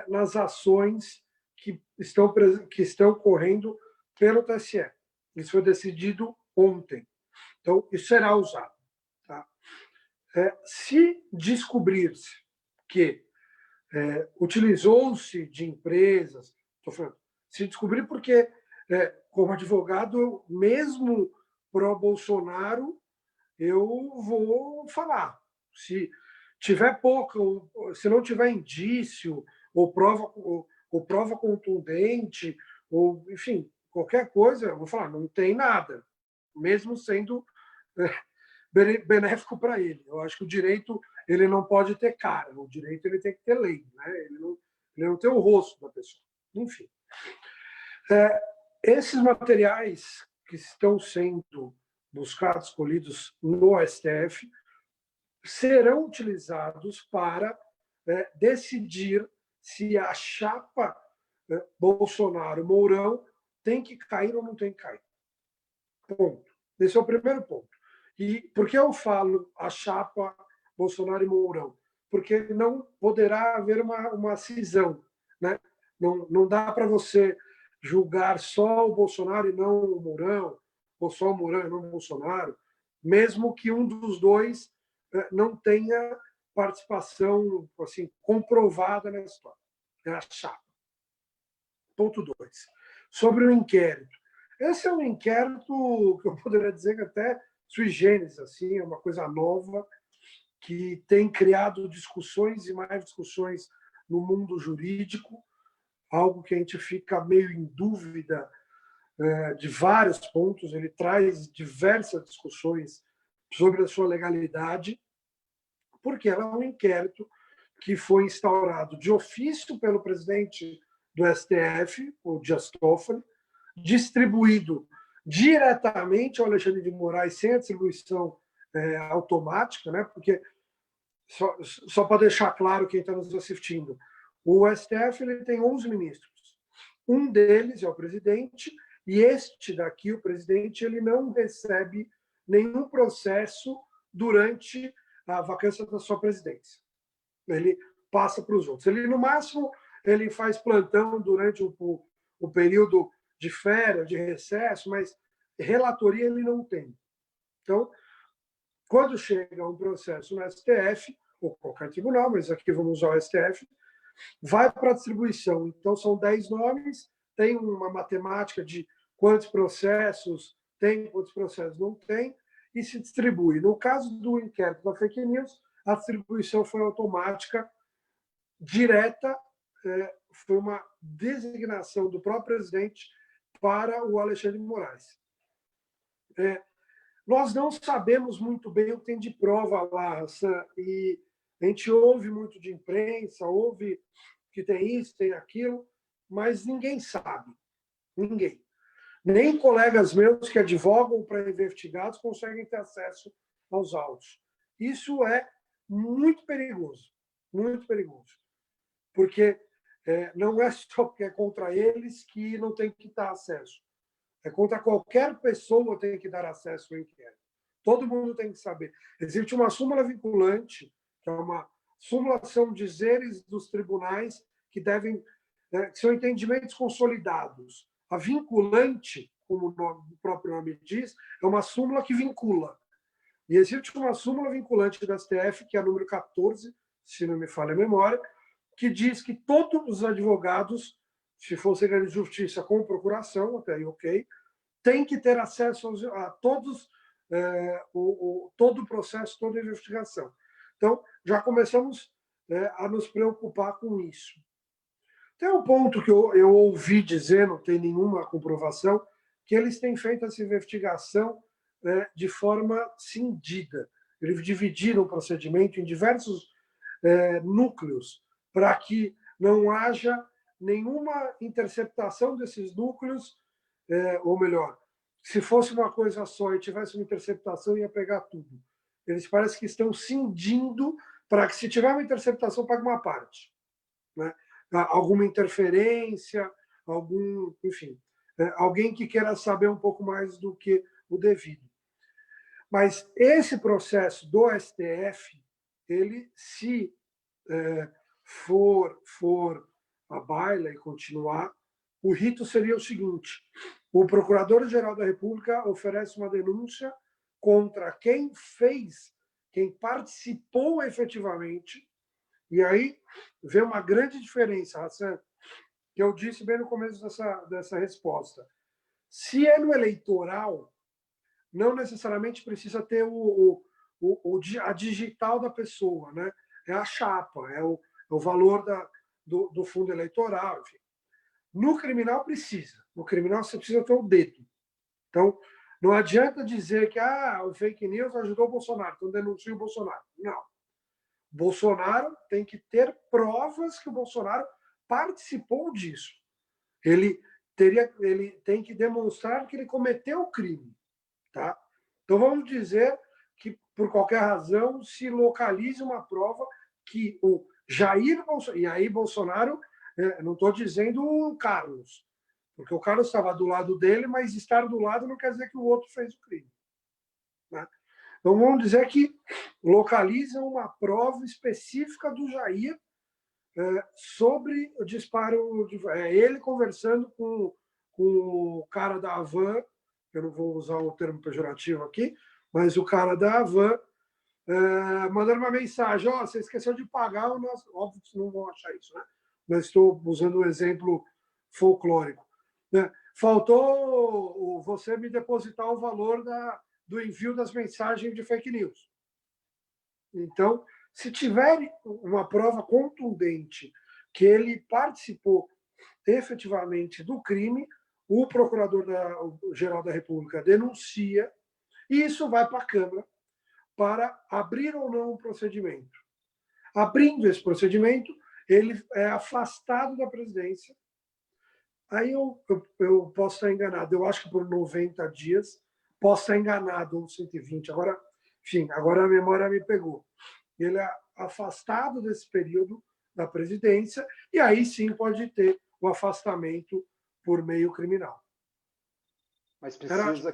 nas ações que estão correndo pelo TSE. Isso foi decidido ontem. Então, isso será usado. Tá? Se descobrir-se que utilizou-se de empresas, estou falando, se descobrir porque, como advogado, mesmo pró-Bolsonaro, eu vou falar. Se tiver pouco, se não tiver indício, ou prova contundente, ou, enfim, qualquer coisa, eu vou falar, não tem nada, mesmo sendo benéfico para ele. Eu acho que o direito ele não pode ter cara, o direito ele tem que ter lei, né? Ele não tem o rosto da pessoa. Enfim. Esses materiais que estão sendo buscados, colhidos no STF, serão utilizados para decidir se a chapa Bolsonaro-Mourão tem que cair ou não tem que cair. Ponto. Esse é o primeiro ponto. E por que eu falo a chapa Bolsonaro e Mourão? Porque não poderá haver uma cisão, né? Não dá para você julgar só o Bolsonaro e não o Mourão, ou só o Mourão e não o Bolsonaro, mesmo que um dos dois não tenha participação assim, comprovada na história. É a chapa. Ponto 2. Sobre o inquérito. Esse é um inquérito que eu poderia dizer que até sui generis, assim, é uma coisa nova, que tem criado discussões e mais discussões no mundo jurídico, algo que a gente fica meio em dúvida de vários pontos. Ele traz diversas discussões sobre a sua legalidade, porque ela é um inquérito que foi instaurado de ofício pelo presidente do STF, o Dias Toffoli, distribuído diretamente ao Alexandre de Moraes sem a distribuição automática, né? Porque, só para deixar claro quem está nos assistindo, o STF ele tem 11 ministros. Um deles é o presidente, e este daqui, o presidente, ele não recebe nenhum processo durante a vacância da sua presidência. Ele passa para os outros. Ele, no máximo, ele faz plantão durante o período de férias, de recesso, mas relatoria ele não tem. Então, quando chega um processo no STF, ou qualquer tribunal, mas aqui vamos usar o STF, vai para a distribuição. Então, são 10 nomes, tem uma matemática de quantos processos tem, quantos processos não tem, e se distribui. No caso do inquérito da fake news, a distribuição foi automática, direta, foi uma designação do próprio presidente para o Alexandre de Moraes. Nós não sabemos muito bem o que tem de prova lá, Hassan, e a gente ouve muito de imprensa, ouve que tem isso, tem aquilo, mas ninguém sabe. Ninguém. Nem colegas meus que advogam para investigados conseguem ter acesso aos autos. Isso é muito perigoso, porque não é só porque é contra eles que não tem que dar acesso. É contra qualquer pessoa tem que dar acesso ao inquérito. Todo mundo tem que saber. Existe uma súmula vinculante, que é uma súmula, são dizeres dos tribunais que devem, que são entendimentos consolidados. A vinculante, como o próprio nome diz, é uma súmula que vincula. E existe uma súmula vinculante do STF, que é a número 14, se não me falha a memória, que diz que todos os advogados, se for segredo de justiça com procuração, até aí ok, tem que ter acesso a todos, todo o processo, toda a investigação. Então, já começamos a nos preocupar com isso. Tem um ponto que eu ouvi dizer, não tem nenhuma comprovação, que eles têm feito essa investigação de forma cindida. Eles dividiram o procedimento em diversos núcleos, para que não haja nenhuma interceptação desses núcleos, ou melhor, se fosse uma coisa só e tivesse uma interceptação, ia pegar tudo. Eles parecem que estão cindindo para que, se tiver uma interceptação, pague uma parte. Né? Alguma interferência, enfim, alguém que queira saber um pouco mais do que o devido. Mas esse processo do STF, ele, se for a baila e continuar, o rito seria o seguinte: o Procurador-Geral da República oferece uma denúncia contra quem fez, quem participou efetivamente, e aí vem uma grande diferença, Hassan, que eu disse bem no começo dessa resposta. Se é no eleitoral, não necessariamente precisa ter a digital da pessoa, né? É a chapa, é o valor do fundo eleitoral, enfim. No criminal precisa. No criminal você precisa ter o dedo. Então, não adianta dizer que o fake news ajudou o Bolsonaro, então denuncia o Bolsonaro. Não. Bolsonaro tem que ter provas que o Bolsonaro participou disso. Ele tem que demonstrar que ele cometeu o crime. Tá? Então, vamos dizer que, por qualquer razão, se localize uma prova que o Jair Bolsonaro... E aí, Bolsonaro, não estou dizendo o Carlos, porque o Carlos estava do lado dele, mas estar do lado não quer dizer que o outro fez o crime. Né? Então, vamos dizer que localizam uma prova específica do Jair sobre o disparo, ele conversando com o cara da Havan, eu não vou usar o termo pejorativo aqui, mas o cara da Havan mandando uma mensagem: você esqueceu de pagar o nosso... Óbvio que vocês não vão achar isso, né? Mas estou usando um exemplo folclórico. Né? Faltou você me depositar o valor do envio das mensagens de fake news. Então, se tiver uma prova contundente que ele participou efetivamente do crime, o Procurador-Geral da República denuncia e isso vai para a Câmara para abrir ou não um procedimento. Abrindo esse procedimento, ele é afastado da presidência. Aí eu posso estar enganado, eu acho que por 90 dias, posso estar enganado, ou 120. Agora, enfim, agora a memória me pegou. Ele é afastado desse período da presidência e aí sim pode ter o afastamento por meio criminal. Mas precisa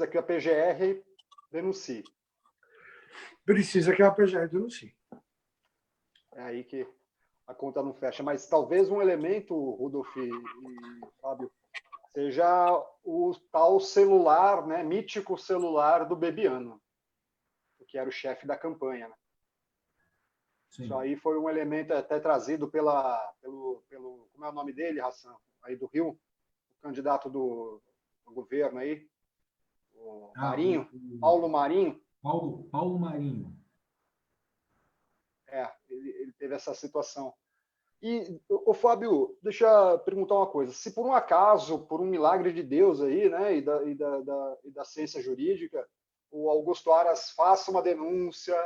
que a PGR denuncie. Precisa que a PGR denuncie. É aí que a conta não fecha. Mas talvez um elemento, Rudolf e Fábio, seja o tal celular, né, mítico celular do Bebiano, que era o chefe da campanha. Né? Isso aí foi um elemento até trazido pelo como é o nome dele, Hassan, aí do Rio, o candidato do governo aí, o Marinho, Paulo Marinho. Paulo Marinho. Ele teve essa situação. E, ô Fábio, deixa eu perguntar uma coisa. Se por um acaso, por um milagre de Deus aí, né, e da ciência jurídica, o Augusto Aras faça uma denúncia,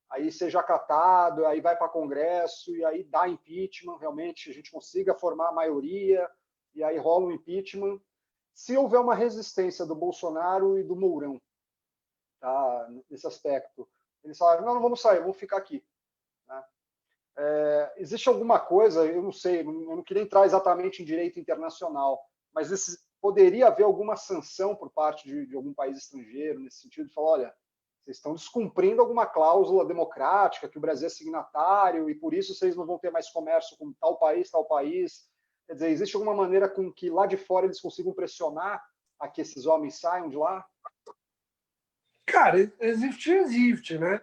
aí seja acatado, aí vai para Congresso, e aí dá impeachment, realmente a gente consiga formar a maioria, e aí rola um impeachment. Se houver uma resistência do Bolsonaro e do Mourão, tá, nesse aspecto, eles falaram, não vamos sair, vamos ficar aqui. Né? Existe alguma coisa, eu não sei, eu não queria entrar exatamente em direito internacional, mas poderia haver alguma sanção por parte de algum país estrangeiro, nesse sentido, de falar, olha, vocês estão descumprindo alguma cláusula democrática, que o Brasil é signatário, e por isso vocês não vão ter mais comércio com tal país, tal país. Quer dizer, existe alguma maneira com que lá de fora eles consigam pressionar a que esses homens saiam de lá? Cara, existe, né?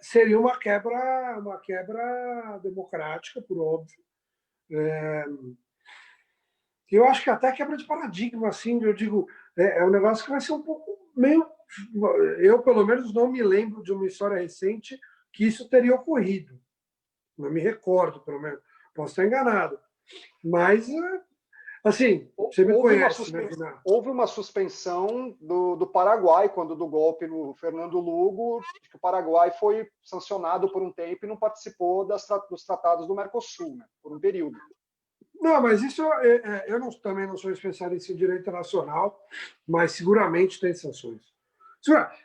Seria uma quebra democrática, por óbvio. Eu acho que até quebra de paradigma, assim, eu digo, um negócio que vai ser um pouco meio... Eu, pelo menos, não me lembro de uma história recente que isso teria ocorrido. Não me recordo, pelo menos. Posso estar enganado. Mas, assim, você me conhece, né, Guiná? Houve uma suspensão do Paraguai, quando do golpe no Fernando Lugo, que o Paraguai foi sancionado por um tempo e não participou dos tratados do Mercosul, né, por um período. Não, mas isso eu também não sou especialista em direito internacional, mas seguramente tem sanções.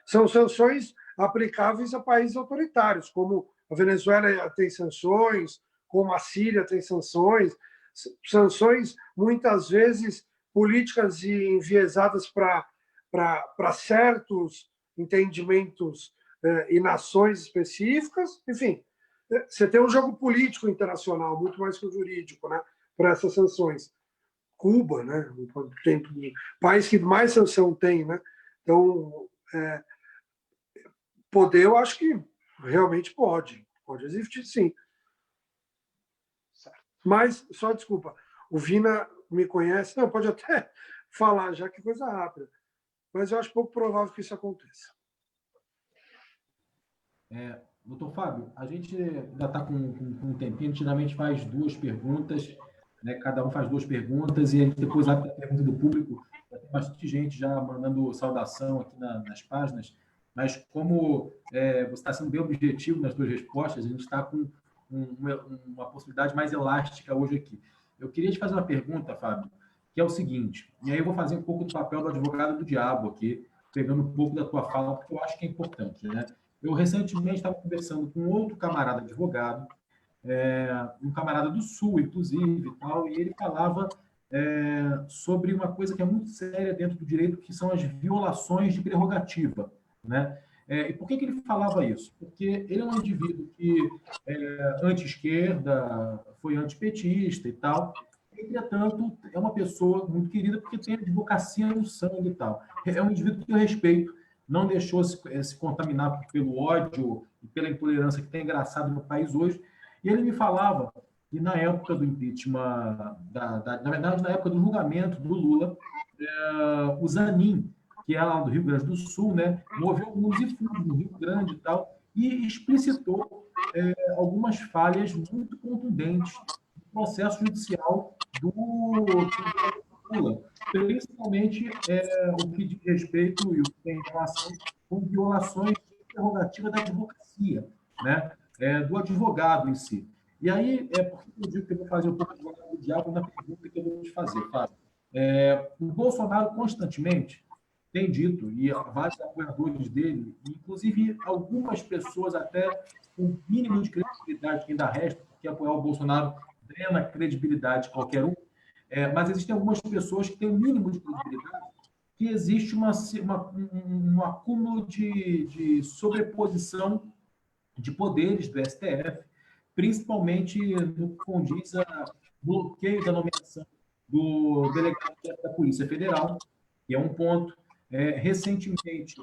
São sanções aplicáveis a países autoritários, como a Venezuela tem sanções, como a Síria tem sanções muitas vezes políticas e enviesadas para certos entendimentos e nações específicas. Enfim, você tem um jogo político internacional, muito mais que o jurídico, né, para essas sanções. Cuba, né, o país que mais sanção tem, né? Então, poder, eu acho que realmente pode existir, sim. Mas, só desculpa, o Vina me conhece, não, pode até falar já, que coisa rápida, mas eu acho pouco provável que isso aconteça. Doutor Fábio, a gente ainda está com um tempinho, a gente geralmente faz 2 perguntas, né? Cada um faz 2 perguntas, e a gente depois abre a pergunta do público. Já tem bastante gente já mandando saudação aqui nas páginas, mas como você está sendo bem objetivo nas 2 respostas, a gente está com uma possibilidade mais elástica hoje aqui. Eu queria te fazer uma pergunta, Fábio, que é o seguinte, e aí eu vou fazer um pouco do papel do advogado do diabo aqui, pegando um pouco da tua fala, porque eu acho que é importante, né? Eu recentemente estava conversando com outro camarada advogado, um camarada do Sul, inclusive, e tal, e ele falava sobre uma coisa que é muito séria dentro do direito, que são as violações de prerrogativa, né? E por que ele falava isso? Porque ele é um indivíduo que é anti-esquerda, foi antipetista e tal, entretanto, é uma pessoa muito querida porque tem advocacia no sangue e tal. É um indivíduo que eu respeito, não deixou se contaminar pelo ódio e pela intolerância que tem engraçado no país hoje. E ele me falava que na época do impeachment, na verdade, na época do julgamento do Lula, o Zanin, que é lá do Rio Grande do Sul, né, moveu alguns fundos no Rio Grande e tal, e explicitou algumas falhas muito contundentes no processo judicial do Lula, principalmente o que diz respeito e o que tem relação com violações de prerrogativa da advocacia, né, do advogado em si. E aí, por que eu digo que eu vou fazer um pouco de advogado do diabo na pergunta que eu vou te fazer, Fábio? O Bolsonaro constantemente tem dito, e vários apoiadores dele, inclusive algumas pessoas até com mínimo de credibilidade que ainda resta, porque apoiar o Bolsonaro drena a credibilidade de qualquer um, mas existem algumas pessoas que têm um mínimo de credibilidade, que existe um acúmulo de sobreposição de poderes do STF, principalmente no que condiz a bloqueio da nomeação do delegado da Polícia Federal, que é um ponto. Recentemente,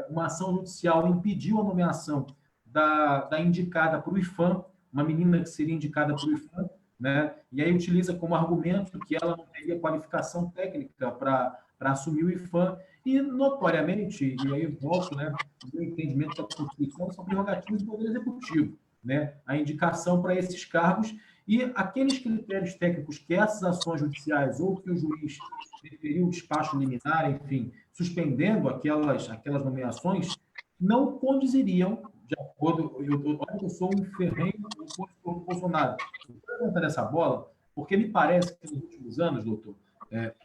uma ação judicial impediu a nomeação da indicada para o IFAM, uma menina que seria indicada para o IFAM, né? E aí utiliza como argumento que ela não teria qualificação técnica para assumir o IFAM, e notoriamente, e aí volto, né, o meu entendimento da Constituição, são prerrogativas do Poder Executivo, né, a indicação para esses cargos, E aqueles critérios técnicos que essas ações judiciais ou que o juiz deferiu o despacho liminar, enfim, suspendendo aquelas nomeações, não condiziriam, de acordo. Olha que eu sou um ferrenho opositor do Bolsonaro. Eu vou levantar essa bola, porque me parece que nos últimos anos, doutor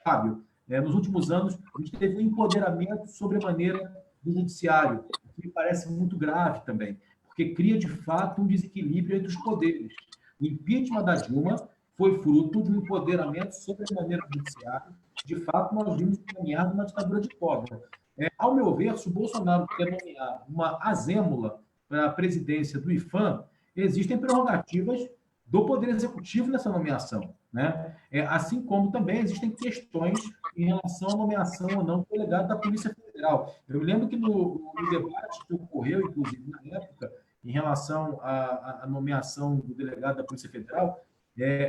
Fábio, nos últimos anos, a gente teve um empoderamento sobremaneira do judiciário, o que me parece muito grave também, porque cria, de fato, um desequilíbrio entre os poderes. O impeachment da Dilma foi fruto de um empoderamento sobremaneira do judiciário. De fato, nós vimos caminhar numa ditadura de cobra. Ao meu ver, se o Bolsonaro quer nomear uma azêmula para a presidência do IFAM, existem prerrogativas do Poder Executivo nessa nomeação, né? Assim como também existem questões em relação à nomeação ou não do delegado da Polícia Federal. Eu lembro que no debate que ocorreu, inclusive, na época, em relação à nomeação do delegado da Polícia Federal,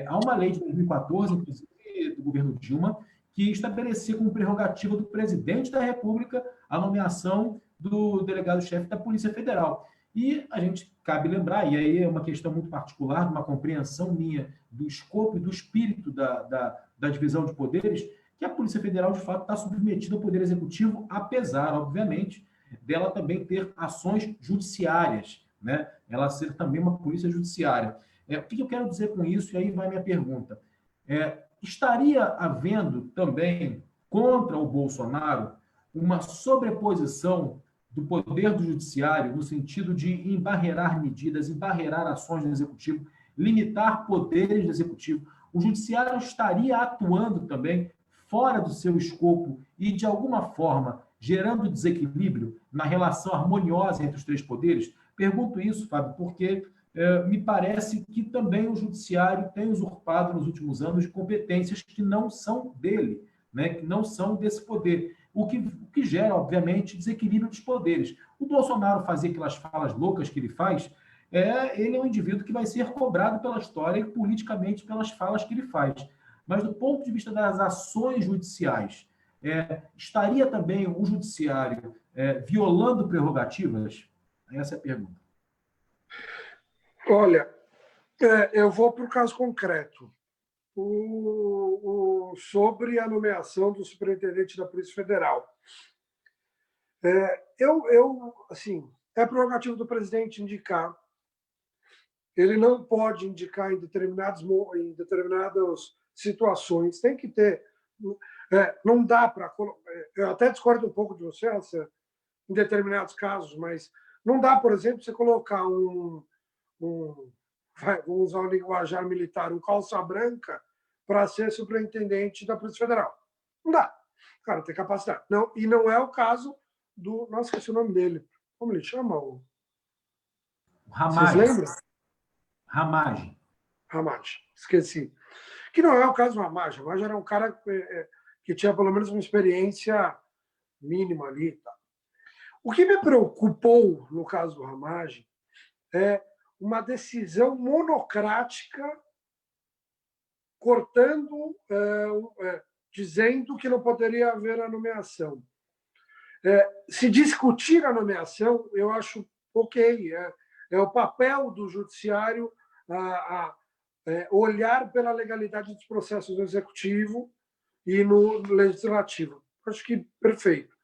há uma lei de 2014, inclusive, do governo Dilma, que estabelecia como prerrogativa do presidente da República a nomeação do delegado-chefe da Polícia Federal. E a gente cabe lembrar, e aí é uma questão muito particular, uma compreensão minha do escopo e do espírito da divisão de poderes, que a Polícia Federal, de fato, está submetida ao Poder Executivo, apesar, obviamente, dela também ter ações judiciárias, né? Ela ser também uma polícia judiciária. O que eu quero dizer com isso? E aí vai minha pergunta. Estaria havendo também, contra o Bolsonaro, uma sobreposição do poder do judiciário no sentido de embarrear medidas, embarrear ações do executivo, limitar poderes do executivo? O judiciário estaria atuando também fora do seu escopo e, de alguma forma, gerando desequilíbrio na relação harmoniosa entre os três poderes? Pergunto isso, Fábio, porque me parece que também o judiciário tem usurpado nos últimos anos competências que não são dele, né, que não são desse poder, o que gera, obviamente, desequilíbrio dos poderes. O Bolsonaro fazer aquelas falas loucas que ele faz, ele é um indivíduo que vai ser cobrado pela história e politicamente pelas falas que ele faz. Mas do ponto de vista das ações judiciais, estaria também o judiciário violando prerrogativas? Essa é a pergunta. Olha, eu vou para o caso concreto. Sobre a nomeação do superintendente da Polícia Federal. Assim, é prerrogativa do presidente indicar. Ele não pode indicar em determinadas situações. Tem que ter. Não dá para. Eu até discordo um pouco de você, em determinados casos, mas não dá, por exemplo, você colocar vamos usar o linguajar militar, um calça branca para ser superintendente da Polícia Federal. Não dá. O cara tem capacidade. Não, e não é o caso do... Nossa, esqueci o nome dele. Como ele chama? O Ramagem. Vocês lembram? Ramagem. Esqueci. Que não é o caso do Ramagem. O Ramagem era um cara que tinha pelo menos uma experiência mínima ali. Tá? O que me preocupou no caso do Ramagem é uma decisão monocrática cortando, dizendo que não poderia haver a nomeação. Se discutir a nomeação, eu acho ok. É o papel do judiciário olhar pela legalidade dos processos no executivo e no legislativo. Acho que perfeito.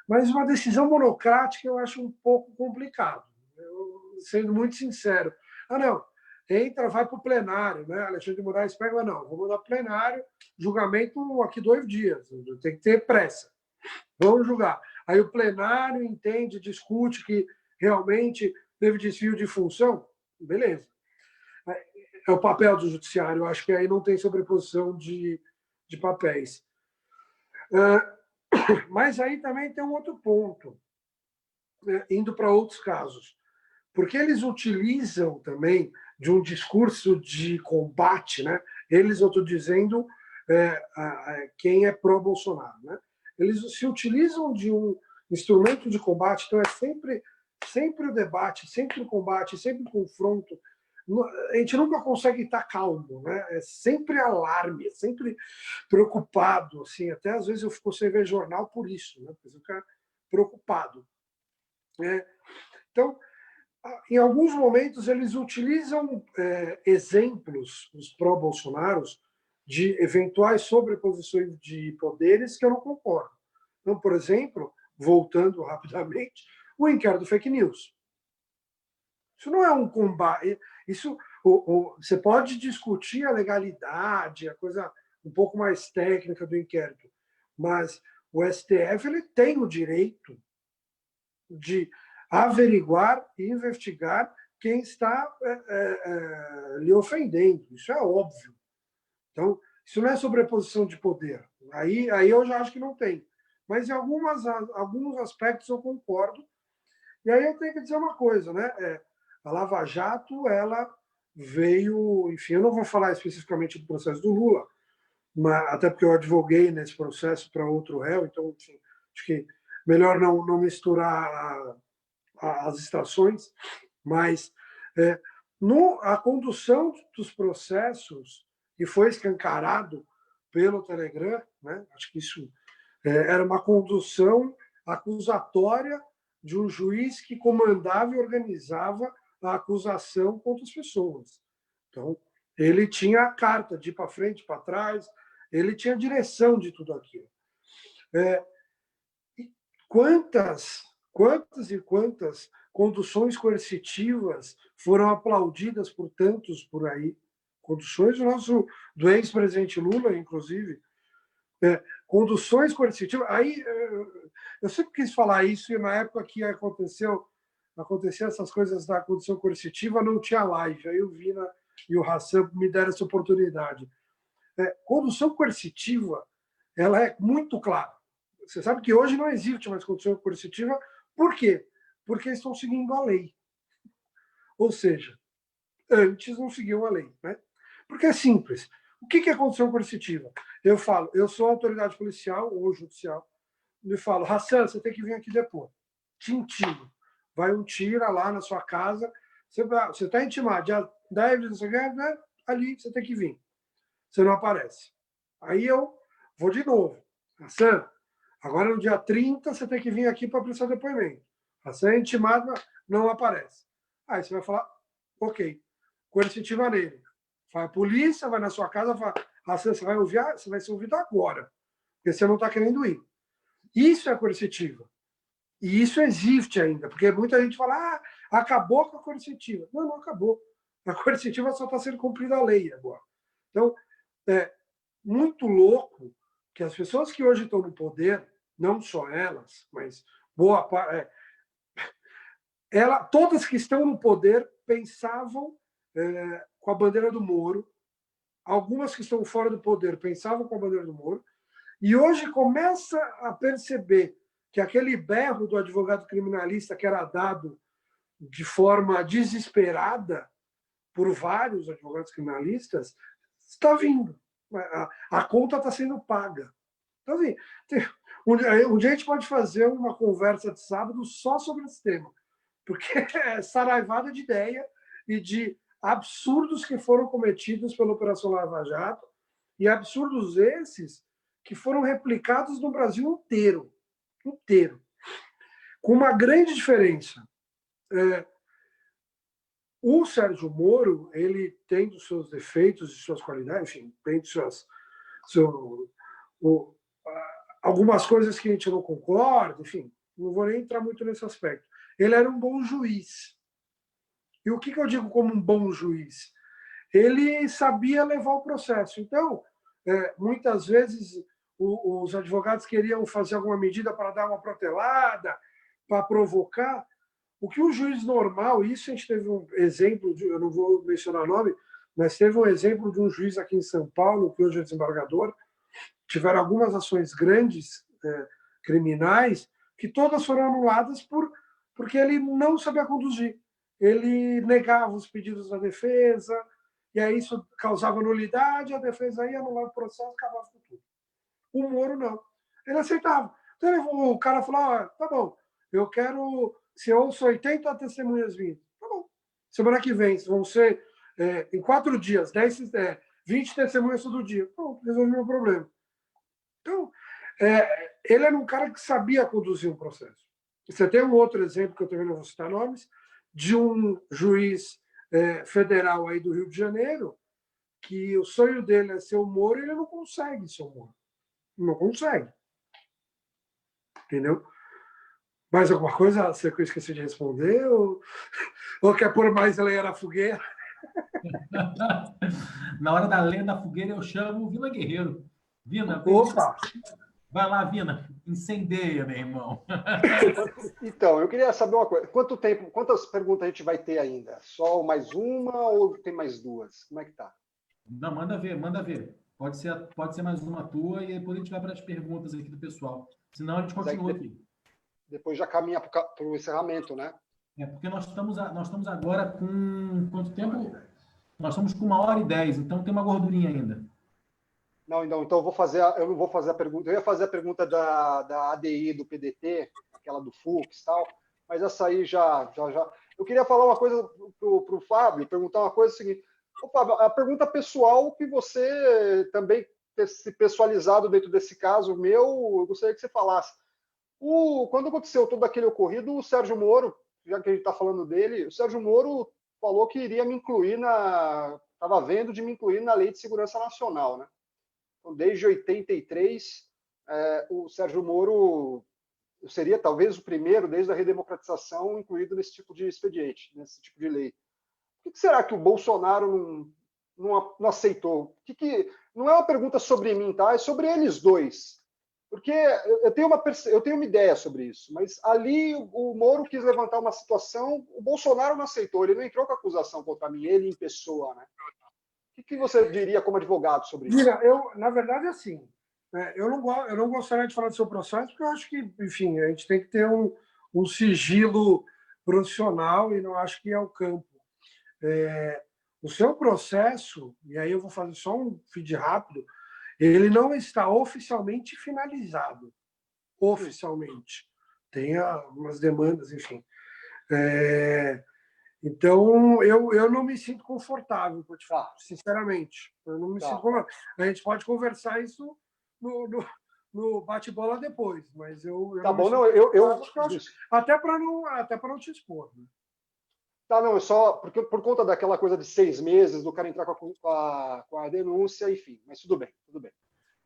Mas uma decisão monocrática eu acho um pouco complicado. Sendo muito sincero. Não, entra, vai para o plenário, né? Alexandre de Moraes pega, não, vou mandar plenário, julgamento aqui 2 dias, tem que ter pressa. Vamos julgar. Aí o plenário entende, discute que realmente teve desvio de função, beleza. É o papel do judiciário, eu acho que aí não tem sobreposição de papéis. Mas aí também tem um outro ponto, indo para outros casos. Porque eles utilizam também de um discurso de combate, né? Eles, eu estou dizendo, quem é pró-Bolsonaro, né? Eles se utilizam de um instrumento de combate, então é sempre o debate, sempre o combate, sempre o confronto. A gente nunca consegue estar calmo, né? É sempre alarme, é sempre preocupado, assim. Até às vezes eu fico sem ver jornal por isso, né? Porque eu fico preocupado. Então, em alguns momentos, eles utilizam exemplos, os pró-Bolsonaros, de eventuais sobreposições de poderes que eu não concordo. Então, por exemplo, voltando rapidamente, o inquérito fake news. Isso não é um combate. Isso, você pode discutir a legalidade, a coisa um pouco mais técnica do inquérito, mas o STF ele tem o direito de averiguar e investigar quem está lhe ofendendo. Isso é óbvio. Então, isso não é sobreposição de poder. Aí eu já acho que não tem. Mas em alguns aspectos eu concordo. E aí eu tenho que dizer uma coisa, né? A Lava Jato, ela veio... Enfim, eu não vou falar especificamente do processo do Lula, mas, até porque eu advoguei nesse processo para outro réu, então, enfim, acho que melhor não misturar as estações, mas a condução dos processos, que foi escancarado pelo Telegram, né? Acho que isso era uma condução acusatória de um juiz que comandava e organizava a acusação contra as pessoas. Então, ele tinha a carta de ir para frente, para trás, ele tinha a direção de tudo aquilo. Quantas e quantas conduções coercitivas foram aplaudidas por tantos por aí? Conduções do ex-presidente Lula, inclusive. Conduções coercitivas. Aí, eu sempre quis falar isso, e na época que aconteceu essas coisas da condução coercitiva, não tinha live. Aí o Vina e o Hassan me deram essa oportunidade. Condução coercitiva, ela é muito clara. Você sabe que hoje não existe mais condução coercitiva. Por quê? Porque estão seguindo a lei. Ou seja, antes não seguiam a lei. Né? Porque é simples. O que é condução coercitiva? Eu falo, eu sou autoridade policial ou judicial, e falo, Hassan, você tem que vir aqui depor. Tintim. Vai um tira lá na sua casa, você está intimado, dia 10, não sei o que, né? Ali você tem que vir. Você não aparece. Aí eu vou de novo. Hassan, agora no dia 30 você tem que vir aqui para prestar depoimento. Hassan é intimado, não aparece. Aí você vai falar, ok, coercitiva nele. Vai a polícia, vai na sua casa, fala, Hassan, você vai ser ouvido agora, porque você não está querendo ir. Isso é coercitiva. E isso existe ainda, porque muita gente fala, acabou com a coercitiva. Não, não acabou. A coercitiva só está sendo cumprida a lei agora. Então, é muito louco que as pessoas que hoje estão no poder, não só elas, mas boa parte, todas que estão no poder pensavam com a bandeira do Moro, algumas que estão fora do poder pensavam com a bandeira do Moro, e hoje começa a perceber que aquele berro do advogado criminalista que era dado de forma desesperada por vários advogados criminalistas está vindo. A conta está sendo paga. Então, assim, um dia a gente pode fazer uma conversa de sábado só sobre esse tema, porque é saraivada de ideia e de absurdos que foram cometidos pela Operação Lava Jato, e absurdos esses que foram replicados no Brasil inteiro. Com uma grande diferença. O Sérgio Moro, ele tem dos seus defeitos e suas qualidades, enfim, tem de algumas coisas que a gente não concorda, enfim, não vou nem entrar muito nesse aspecto. Ele era um bom juiz. E o que eu digo como um bom juiz? Ele sabia levar o processo. Então, muitas vezes, os advogados queriam fazer alguma medida para dar uma protelada, para provocar. O que o juiz normal, isso a gente teve um exemplo, eu não vou mencionar nome, mas teve um exemplo de um juiz aqui em São Paulo, que hoje é desembargador, tiveram algumas ações grandes criminais, que todas foram anuladas porque ele não sabia conduzir. Ele negava os pedidos da defesa, e aí isso causava nulidade, a defesa ia anular o processo, acabava com tudo. O Moro não. Ele aceitava. Então o cara falou, tá bom, eu quero, se eu ouço 80 testemunhas vindo, tá bom. Semana que vem vão ser, em 4 dias, 20 testemunhas todo dia. Bom, resolvi o meu problema. Então, ele era um cara que sabia conduzir um processo. Você tem um outro exemplo, que eu também não vou citar nomes, de um juiz federal aí do Rio de Janeiro, que o sonho dele é ser o Moro, e ele não consegue ser o Moro. Não consegue. Entendeu? Mais alguma coisa que eu esqueci de responder? Ou quer pôr mais lenha na fogueira? Na hora da lenha da fogueira, eu chamo o Vina Guerreiro. Vina, Opa! Vai lá, Vina. Incendeia, meu irmão. Então, eu queria saber uma coisa. Quantas perguntas a gente vai ter ainda? Só mais uma ou tem mais duas? Como é que tá? Não, manda ver, manda ver. Pode ser mais uma tua e depois a gente vai para as perguntas aqui do pessoal. Senão a gente continua aqui. Depois já caminha para o encerramento, né? Porque nós estamos agora com quanto tempo? Nós estamos com 1h10, então tem uma gordurinha ainda. Não, então eu não vou fazer a pergunta. Eu ia fazer a pergunta da ADI do PDT, aquela do Fux e tal, mas essa aí já. Eu queria falar uma coisa para o Fábio, perguntar uma coisa seguinte. Ô, Fábio, a pergunta pessoal que você também se pessoalizado dentro desse caso meu, eu gostaria que você falasse. Quando aconteceu todo aquele ocorrido, o Sérgio Moro, já que a gente está falando dele, o Sérgio Moro falou que iria me incluir estava vendo de me incluir na Lei de Segurança Nacional, né? Então, desde 83, o Sérgio Moro seria talvez o primeiro, desde a redemocratização, incluído nesse tipo de expediente, nesse tipo de lei. Por que será que o Bolsonaro não aceitou? Não é uma pergunta sobre mim, tá? É sobre eles dois. Porque eu tenho uma ideia sobre isso, mas ali o Moro quis levantar uma situação, o Bolsonaro não aceitou, ele não entrou com acusação contra mim, ele em pessoa, né? O que você diria como advogado sobre isso? Na verdade, assim, eu não gostaria de falar do seu processo, porque eu acho que, enfim, a gente tem que ter um sigilo profissional e não acho que é o campo. O seu processo, e aí eu vou fazer só um feed rápido, ele não está oficialmente finalizado. Oficialmente. Tem umas demandas, enfim. Então, eu não me sinto confortável, para te falar, sinceramente. Eu não me sinto confortável. A gente pode conversar isso no bate-bola depois, mas eu tá bom, não, até para não te expor. Né? Tá, não, só porque por conta daquela coisa de 6 meses, do cara entrar com a denúncia, enfim, mas tudo bem, tudo bem.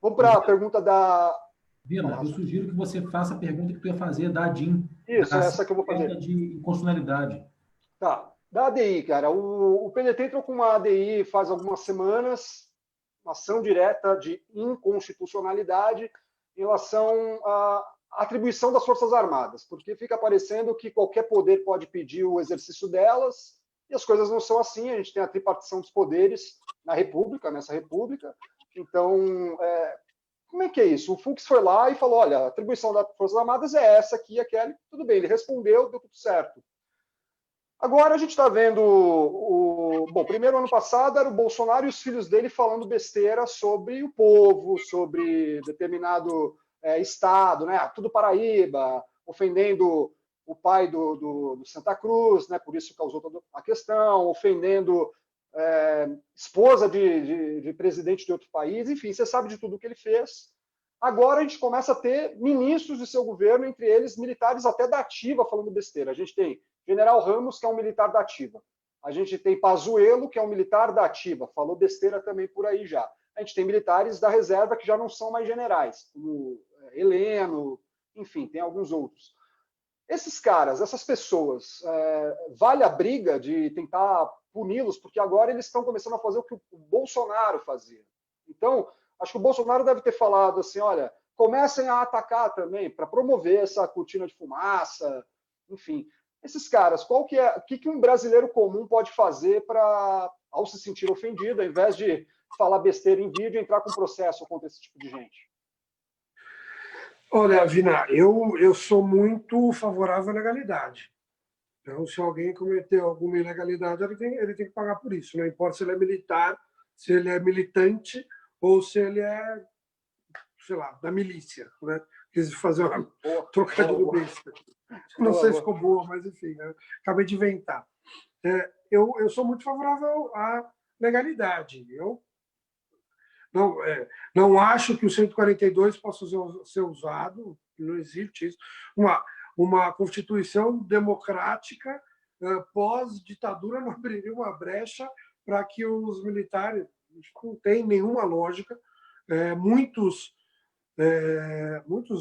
Vamos para a pergunta da... Vina, eu sugiro que você faça a pergunta que tu ia fazer da ADIM. Isso, é essa que eu vou fazer. De inconstitucionalidade. Tá, da ADI, cara. O PDT entrou com uma ADI faz algumas semanas, uma ação direta de inconstitucionalidade em relação à atribuição das Forças Armadas, porque fica parecendo que qualquer poder pode pedir o exercício delas, e as coisas não são assim, a gente tem a tripartição dos poderes nessa república, então, como é que é isso? O Fux foi lá e falou, olha, a atribuição das Forças Armadas é essa aqui, aquela, tudo bem, ele respondeu, deu tudo certo. Agora a gente está vendo Bom, primeiro, ano passado, era o Bolsonaro e os filhos dele falando besteira sobre o povo, sobre determinado estado, né? Tudo Paraíba, ofendendo o pai do Santa Cruz, né? Por isso causou toda a questão, ofendendo esposa de presidente de outro país, enfim, você sabe de tudo o que ele fez. Agora a gente começa a ter ministros de seu governo, entre eles militares até da ativa, falando besteira. A gente tem General Ramos, que é um militar da ativa. A gente tem Pazuello, que é um militar da ativa. Falou besteira também por aí já. A gente tem militares da reserva que já não são mais generais, como Heleno, enfim, tem alguns outros. Esses caras, essas pessoas, vale a briga de tentar puni-los, porque agora eles estão começando a fazer o que o Bolsonaro fazia. Então, acho que o Bolsonaro deve ter falado assim, olha, comecem a atacar também, para promover essa cortina de fumaça, enfim. Esses caras, o que um brasileiro comum pode fazer para, ao se sentir ofendido, ao invés de falar besteira em vídeo, entrar com processo contra esse tipo de gente? Olha, Vina, eu sou muito favorável à legalidade. Então, se alguém cometeu alguma ilegalidade, ele tem que pagar por isso. Não importa se ele é militar, se ele é militante ou se ele é, sei lá, da milícia. Né? Quis fazer uma trocadilho besta. Não sei se ficou boa, mas enfim, né? Acabei de inventar. Eu sou muito favorável à legalidade. Eu não acho que o 142 possa ser usado, não existe isso. Uma Constituição democrática pós-ditadura não abriria uma brecha para que os militares, não tem nenhuma lógica, muitos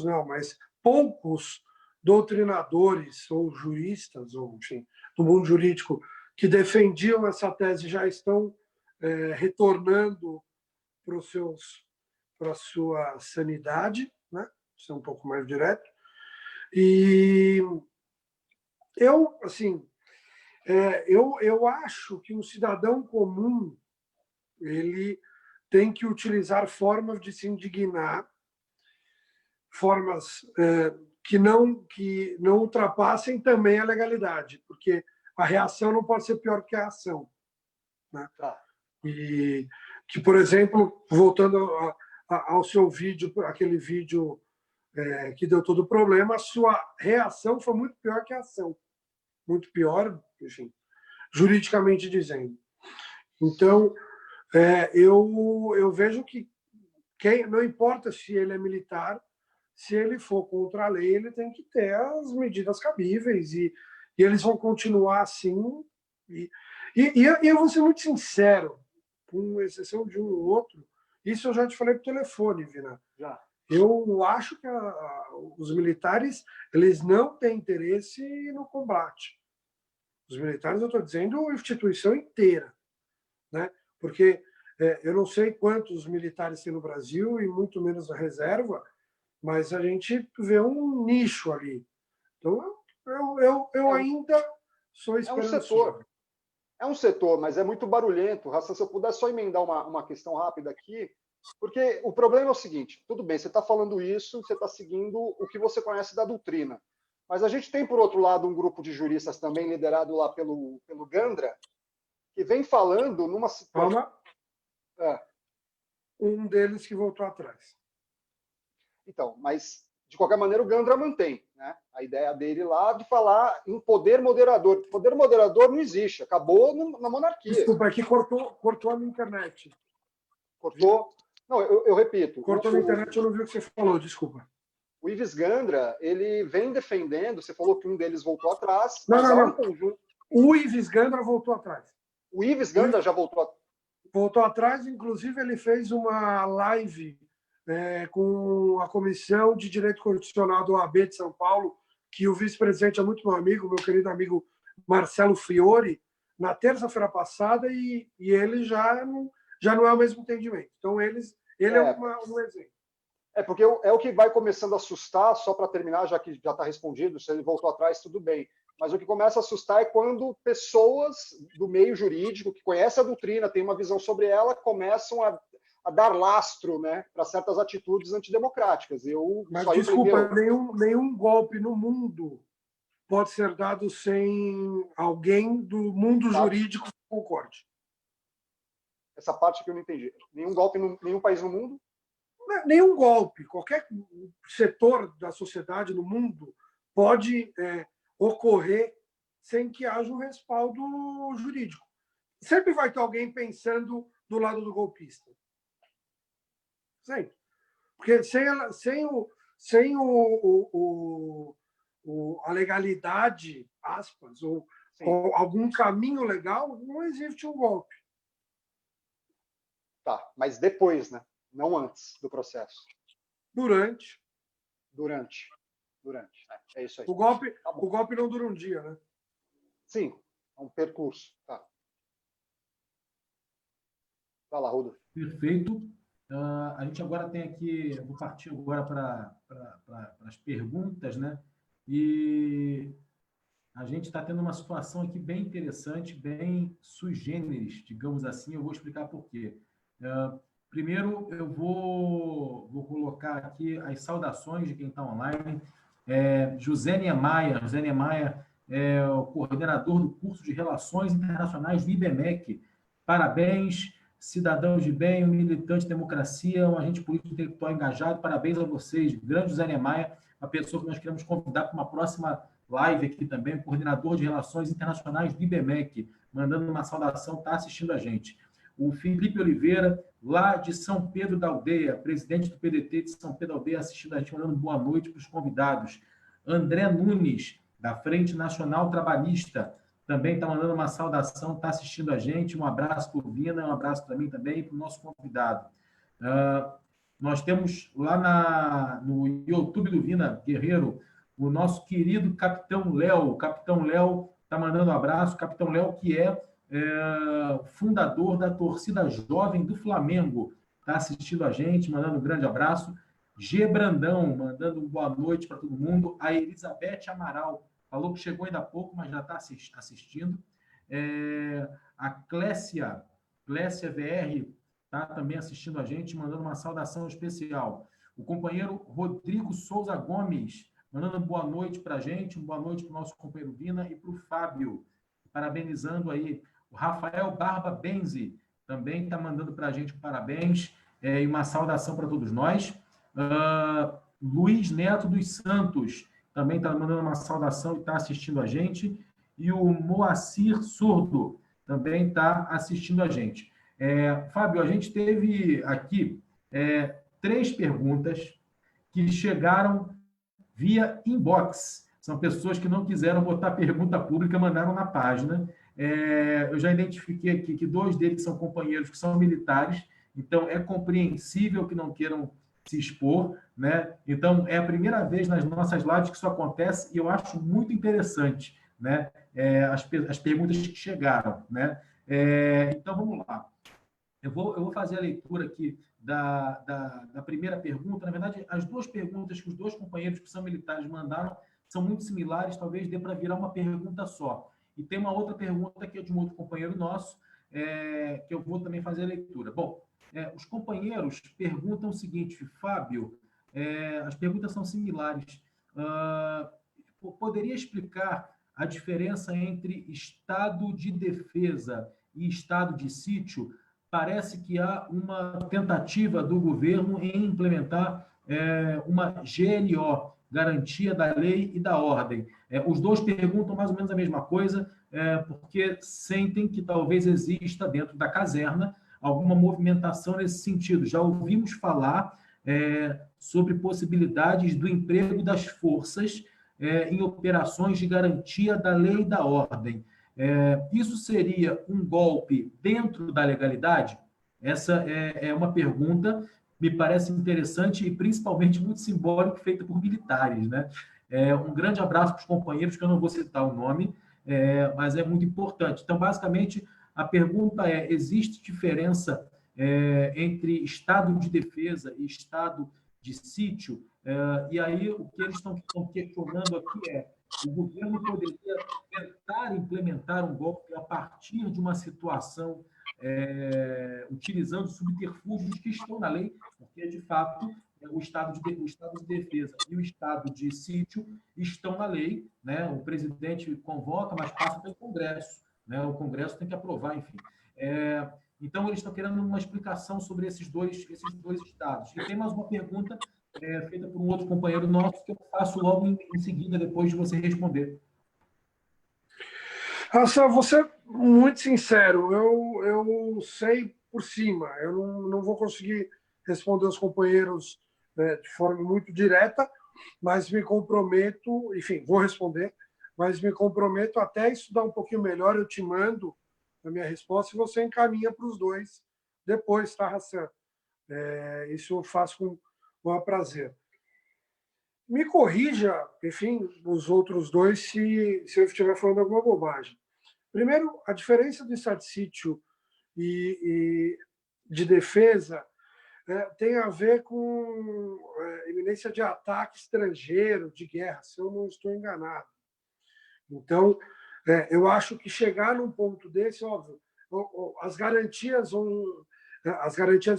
não, mas poucos doutrinadores ou juristas, ou enfim, do mundo jurídico que defendiam essa tese já estão retornando para a sua sanidade, né? Ser um pouco mais direto. E eu, assim, eu acho que um cidadão comum ele tem que utilizar formas de se indignar, formas que não ultrapassem também a legalidade, porque a reação não pode ser pior que a ação, né? Tá. E que, por exemplo, voltando ao seu vídeo, aquele vídeo que deu todo o problema, a sua reação foi muito pior que a ação. Muito pior, enfim, juridicamente dizendo. Então, eu vejo que não importa se ele é militar, se ele for contra a lei, ele tem que ter as medidas cabíveis e eles vão continuar assim. E eu vou ser muito sincero, com exceção de um ou outro, isso eu já te falei por telefone, Vina. Já. Eu acho que os militares eles não têm interesse no combate. Os militares, eu estou dizendo, a instituição inteira, né? Porque eu não sei quantos militares tem no Brasil e muito menos na reserva, mas a gente vê um nicho ali. Então, eu ainda sou esperançoso. É um setor, mas é muito barulhento. Hassan, se eu puder só emendar uma questão rápida aqui, porque o problema é o seguinte, tudo bem, você está falando isso, você está seguindo o que você conhece da doutrina, mas a gente tem, por outro lado, um grupo de juristas também liderado lá pelo Gandra, que vem falando numa situação... Um deles que voltou atrás. Então, mas, de qualquer maneira, o Gandra mantém, né? A ideia dele lá de falar em poder moderador. Poder moderador não existe, acabou na monarquia. Desculpa, aqui cortou a minha internet. Cortou? Não, eu repito. Cortou na internet, eu não vi o que você falou, desculpa. O Ives Gandra, ele vem defendendo, você falou que um deles voltou atrás. Não. O Ives Gandra voltou atrás. O Ives Gandra já voltou atrás? Voltou atrás, inclusive ele fez uma live com a Comissão de Direito Constitucional do OAB de São Paulo, que o vice-presidente é muito meu amigo, meu querido amigo Marcelo Fiori, na terça-feira passada, e ele já não é o mesmo entendimento. Então, ele é um exemplo. Porque é o que vai começando a assustar, só para terminar, já que já está respondido, se ele voltou atrás, tudo bem. Mas o que começa a assustar é quando pessoas do meio jurídico, que conhecem a doutrina, têm uma visão sobre ela, começam a dar lastro, né, para certas atitudes antidemocráticas. Mas, desculpa, nenhum golpe no mundo pode ser dado sem alguém do mundo jurídico que concorde. Essa parte que eu não entendi. Nenhum golpe em nenhum país no mundo? Nenhum golpe. Qualquer setor da sociedade no mundo pode ocorrer sem que haja um respaldo jurídico. Sempre vai ter alguém pensando do lado do golpista. Sempre. Porque sem a legalidade, aspas, ou algum caminho legal, não existe um golpe. Tá, mas depois, né? Não antes do processo. Durante. É isso aí. O golpe não dura um dia, né? Sim, é um percurso. Tá. Vai lá, Rodolfo. Perfeito. A gente agora tem aqui, eu vou partir agora para as perguntas, né? E a gente está tendo uma situação aqui bem interessante, bem sui generis, digamos assim. Eu vou explicar por quê. Primeiro, eu vou colocar aqui as saudações de quem está online. José Niemeyer é o coordenador do curso de Relações Internacionais do IBMEC. Parabéns, cidadãos de bem, um militante de democracia, um agente político intelectual engajado. Parabéns a vocês. Grande José Niemeyer, uma pessoa que nós queremos convidar para uma próxima live aqui também, o coordenador de Relações Internacionais do IBMEC, mandando uma saudação, está assistindo a gente. O Felipe Oliveira, lá de São Pedro da Aldeia, presidente do PDT de São Pedro da Aldeia, assistindo a gente, mandando boa noite para os convidados. André Nunes, da Frente Nacional Trabalhista. também está mandando uma saudação, está assistindo a gente. Um abraço para o Vina, um abraço para mim também e para o nosso convidado. Nós temos lá no YouTube do Vina Guerreiro o nosso querido Capitão Léo. O Capitão Léo está mandando um abraço. O Capitão Léo, que é fundador da torcida jovem do Flamengo, está assistindo a gente, mandando um grande abraço. G. Brandão, mandando uma boa noite para todo mundo. A Elizabeth Amaral, falou que chegou ainda há pouco, mas já está assistindo. A Clécia VR, está também assistindo a gente, mandando uma saudação especial. O companheiro Rodrigo Souza Gomes, mandando boa noite para a gente, boa noite para o nosso companheiro Vina e para o Fábio, parabenizando aí. O Rafael Barba Benzi também está mandando para a gente parabéns e uma saudação para todos nós. Luiz Neto dos Santos também está mandando uma saudação e está assistindo a gente. E o Moacir Surdo também está assistindo a gente. Fábio, a gente teve aqui 3 perguntas que chegaram via inbox. São pessoas que não quiseram botar pergunta pública, mandaram na página. Eu já identifiquei aqui que 2 deles são companheiros que são militares, então é compreensível que não queiram se expor, né? Então, é a primeira vez nas nossas lives que isso acontece e eu acho muito interessante, né? As perguntas que chegaram, né? Então, vamos lá. Eu vou fazer a leitura aqui da primeira pergunta. Na verdade, as 2 perguntas que os 2 companheiros que são militares mandaram são muito similares, talvez dê para virar uma pergunta só. E tem uma outra pergunta que é de um outro companheiro nosso, que eu vou também fazer a leitura. Bom, os companheiros perguntam o seguinte, Fábio, as perguntas são similares. Poderia explicar a diferença entre estado de defesa e estado de sítio? Parece que há uma tentativa do governo em implementar uma GLO, Garantia da Lei e da Ordem. Os 2 perguntam mais ou menos a mesma coisa, porque sentem que talvez exista dentro da caserna alguma movimentação nesse sentido. Já ouvimos falar sobre possibilidades do emprego das forças em operações de garantia da lei e da ordem. Isso seria um golpe dentro da legalidade? Essa é uma pergunta, me parece interessante e principalmente muito simbólica, feita por militares, né? Um grande abraço para os companheiros, que eu não vou citar o nome, mas é muito importante. Então, basicamente, a pergunta existe diferença entre estado de defesa e estado de sítio? E aí, o que eles estão questionando aqui o governo poderia tentar implementar um golpe a partir de uma situação utilizando subterfúgios que estão na lei, porque, de fato, o estado de defesa e o estado de sítio estão na lei, né? O presidente convoca, mas passa pelo Congresso, né? O Congresso tem que aprovar, enfim. Então, eles estão querendo uma explicação sobre esses dois estados. E tem mais uma pergunta feita por um outro companheiro nosso, que eu faço logo em seguida, depois de você responder. Hassan, vou ser muito sincero, eu sei por cima, eu não vou conseguir responder aos companheiros de forma muito direta, mas me comprometo, enfim, vou responder, mas me comprometo até estudar um pouquinho melhor, eu te mando a minha resposta e você encaminha para os 2 depois, tá, Hassan? Isso eu faço com o maior prazer. Me corrija, enfim, os outros 2, se eu estiver falando alguma bobagem. Primeiro, a diferença do estado de sítio e de defesa tem a ver com iminência de ataque estrangeiro, de guerra, se eu não estou enganado. Então, eu acho que chegar num ponto desse, óbvio, as garantias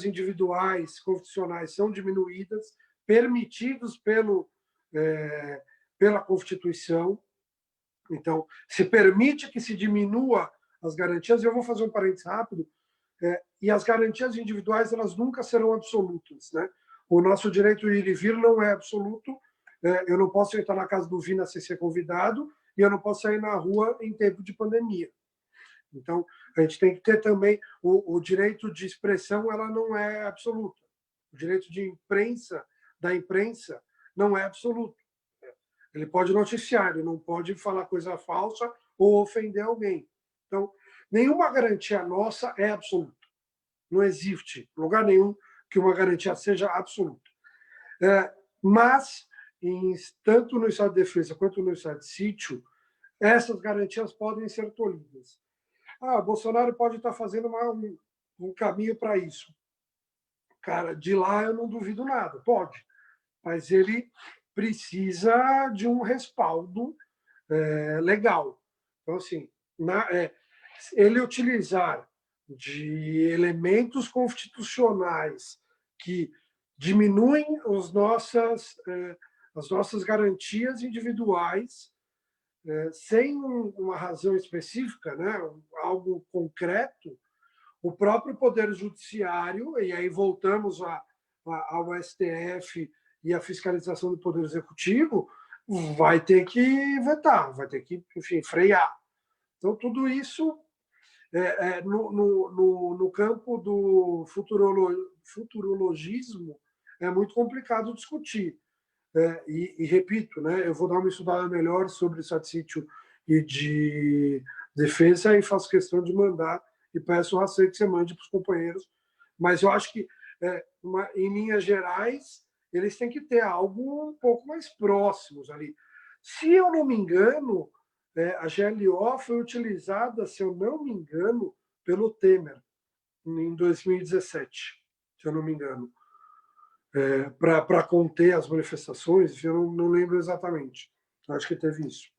individuais, constitucionais são diminuídas, permitidos pela Constituição. Então, se permite que se diminua as garantias, eu vou fazer um parênteses rápido, e as garantias individuais elas nunca serão absolutas, né? O nosso direito de ir e vir não é absoluto, eu não posso entrar na casa do Vina sem ser convidado, e eu não posso sair na rua em tempo de pandemia. Então, a gente tem que ter também o direito de expressão, ela não é absoluta. O direito de imprensa, da imprensa, não é absoluto. Ele pode noticiar, ele não pode falar coisa falsa ou ofender alguém. Então, nenhuma garantia nossa é absoluta. Não existe lugar nenhum que uma garantia seja absoluta. Mas, tanto no estado de defesa quanto no estado de sítio, essas garantias podem ser tolhidas. Bolsonaro pode estar fazendo um caminho para isso. Cara, de lá eu não duvido nada, pode. Mas ele precisa de um respaldo legal. Então, assim, ele utilizar de elementos constitucionais que diminuem as nossas garantias individuais sem uma razão específica, né, algo concreto, o próprio Poder Judiciário, e aí voltamos ao STF e à fiscalização do Poder Executivo, vai ter que vetar, vai ter que, enfim, frear. Então, tudo isso no campo do futurologismo é muito complicado discutir. E repito, né, eu vou dar uma estudada melhor sobre estado de sítio e de defesa e faço questão de mandar e peço o receio que você mande para os companheiros. Mas eu acho que, em linhas gerais, eles têm que ter algo um pouco mais próximos ali. Se eu não me engano, a GLO foi utilizada, se eu não me engano, pelo Temer, em 2017, se eu não me engano, para conter as manifestações, eu não lembro exatamente. Acho que teve isso.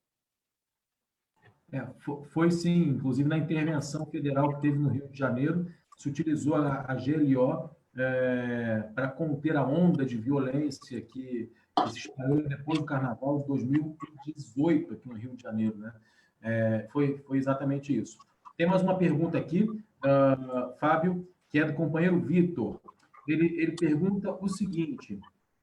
Foi sim, inclusive na intervenção federal que teve no Rio de Janeiro, se utilizou a GLO para conter a onda de violência que se espalhou depois do Carnaval de 2018 aqui no Rio de Janeiro, né? Foi exatamente isso. Tem mais uma pergunta aqui, Fábio, que é do companheiro Vitor. Ele pergunta o seguinte: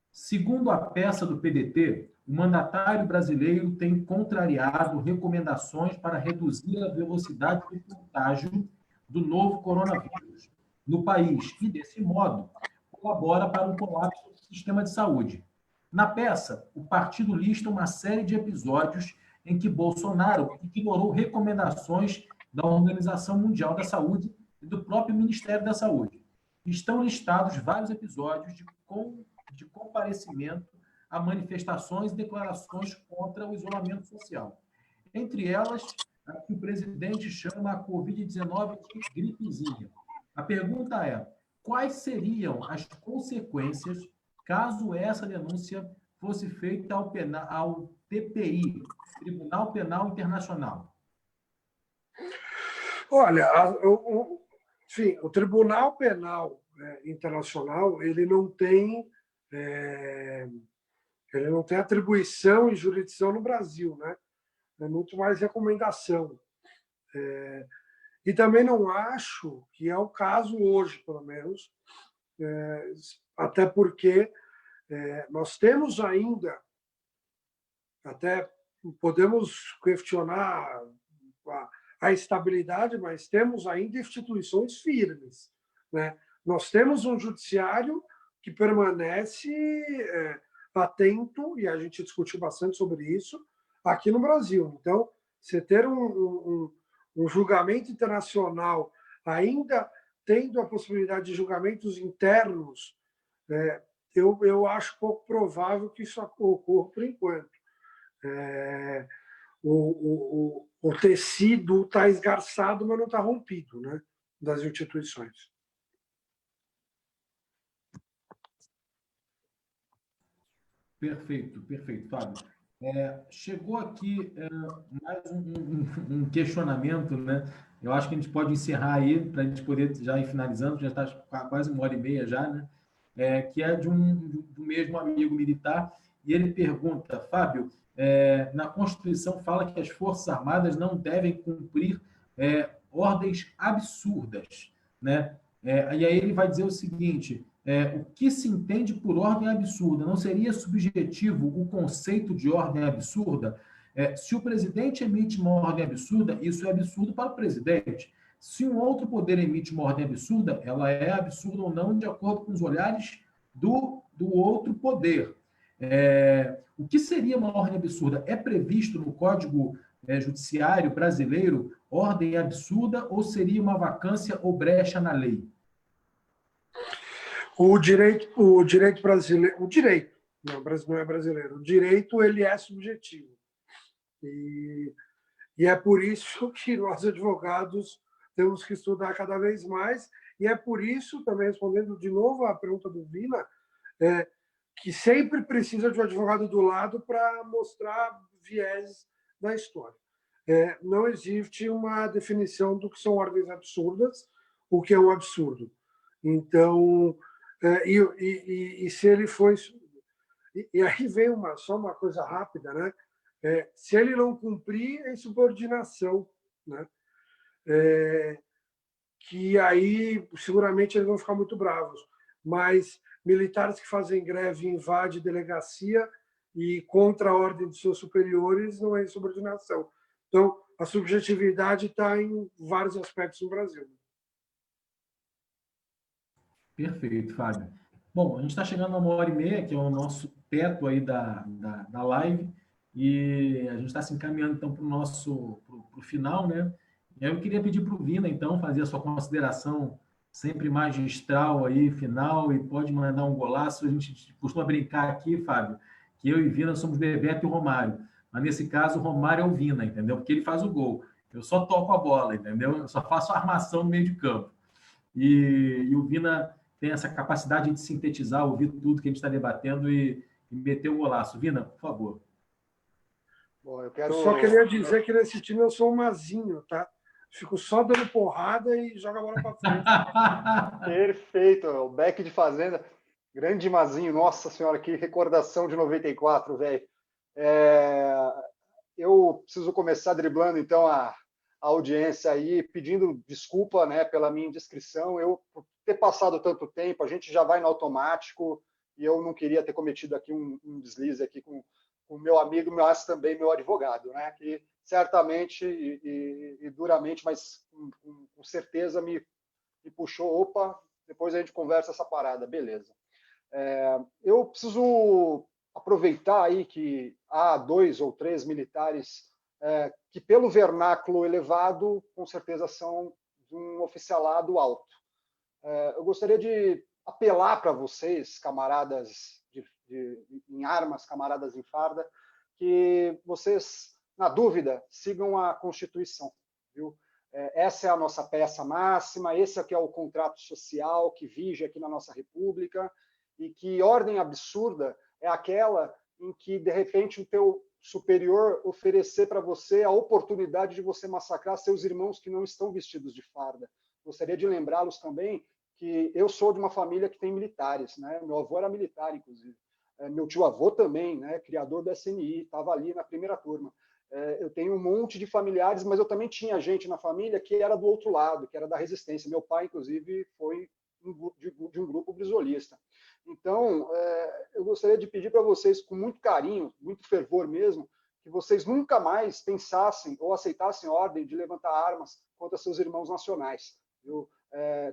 segundo a peça do PDT, o mandatário brasileiro tem contrariado recomendações para reduzir a velocidade de contágio do novo coronavírus no país e, desse modo, colabora para um colapso do sistema de saúde. Na peça, o partido lista uma série de episódios em que Bolsonaro ignorou recomendações da Organização Mundial da Saúde e do próprio Ministério da Saúde. Estão listados vários episódios de comparecimento a manifestações e declarações contra o isolamento social. Entre elas, a que o presidente chama a Covid-19 de gripezinha. A pergunta é: quais seriam as consequências caso essa denúncia fosse feita ao TPI, Tribunal Penal Internacional? Olha, enfim, o Tribunal Penal Internacional ele não tem atribuição e jurisdição no Brasil, né? É muito mais recomendação. E também não acho que é o caso hoje, pelo menos, até porque nós temos ainda, até podemos questionar a estabilidade, mas temos ainda instituições firmes, né? Nós temos um judiciário que permanece atento, e a gente discutiu bastante sobre isso aqui no Brasil. Então, você ter um julgamento internacional ainda tendo a possibilidade de julgamentos internos, eu acho pouco provável que isso ocorra por enquanto. O tecido está esgarçado, mas não está rompido, né, das instituições. Perfeito, Fábio. Chegou aqui mais um questionamento, né? Eu acho que a gente pode encerrar aí, para a gente poder já ir finalizando, já está quase 1h30 já, né? Que é do mesmo amigo militar, e ele pergunta: Fábio, na Constituição fala que as Forças Armadas não devem cumprir ordens absurdas, né? E aí ele vai dizer o seguinte: o que se entende por ordem absurda? Não seria subjetivo o conceito de ordem absurda? Se o presidente emite uma ordem absurda, isso é absurdo para o presidente. Se um outro poder emite uma ordem absurda, ela é absurda ou não de acordo com os olhares do outro poder. O que seria uma ordem absurda? É previsto no Código judiciário brasileiro, ordem absurda ou seria uma vacância ou brecha na lei? O direito brasileiro, não é brasileiro, o direito ele é subjetivo. E é por isso que nós, advogados, temos que estudar cada vez mais, e é por isso, também respondendo de novo à pergunta do Vina, que sempre precisa de um advogado do lado para mostrar viés da história. Não existe uma definição do que são ordens absurdas, o que é um absurdo. Então, se ele foi... E aí vem só uma coisa rápida, né? Se ele não cumprir, é insubordinação, né? Que aí seguramente eles vão ficar muito bravos. Mas militares que fazem greve, invadem delegacia e contra a ordem de seus superiores não é insubordinação. Então, a subjetividade está em vários aspectos no Brasil. Perfeito, Fábio. Bom, a gente está chegando a 1h30, que é o nosso teto aí da live, e a gente está se encaminhando, então, para o final, né? Eu queria pedir para o Vina, então, fazer a sua consideração sempre magistral aí, final, e pode mandar um golaço. A gente costuma brincar aqui, Fábio, que eu e Vina somos Bebeto e Romário. Mas, nesse caso, o Romário é o Vina, entendeu? Porque ele faz o gol. Eu só toco a bola, entendeu? Eu só faço a armação no meio de campo. E o Vina tem essa capacidade de sintetizar, ouvir tudo que a gente está debatendo e meter o golaço. Vina, por favor. Bom, eu só queria dizer que nesse time eu sou um mazinho, tá? Fico só dando porrada e joga a bola para frente. Perfeito, o Beck de Fazenda, grande Mazinho, nossa senhora, que recordação de 94, velho. Eu preciso começar driblando, então, a audiência aí, pedindo desculpa, né, pela minha indiscrição, eu, por ter passado tanto tempo, a gente já vai no automático, e eu não queria ter cometido aqui um deslize aqui com o meu amigo, mas também meu advogado, né, que certamente e duramente, mas com certeza me puxou, opa, depois a gente conversa essa parada, beleza. Eu preciso aproveitar aí que há 2 ou 3 militares que, pelo vernáculo elevado, com certeza são de um oficialado alto. Eu gostaria de apelar para vocês, camaradas em armas, camaradas em farda, que vocês, na dúvida, sigam a Constituição, viu? Essa é a nossa peça máxima, esse aqui é o contrato social que vige aqui na nossa República, e que ordem absurda é aquela em que, de repente, o teu superior oferecer para você a oportunidade de você massacrar seus irmãos que não estão vestidos de farda. Gostaria de lembrá-los também que eu sou de uma família que tem militares, né? Meu avô era militar, inclusive. Meu tio-avô também, né? Criador do SNI, estava ali na primeira turma. Eu tenho um monte de familiares, mas eu também tinha gente na família que era do outro lado, que era da resistência. Meu pai, inclusive, foi de um grupo brisolista. Então, eu gostaria de pedir para vocês, com muito carinho, muito fervor mesmo, que vocês nunca mais pensassem ou aceitassem ordem de levantar armas contra seus irmãos nacionais. Viu?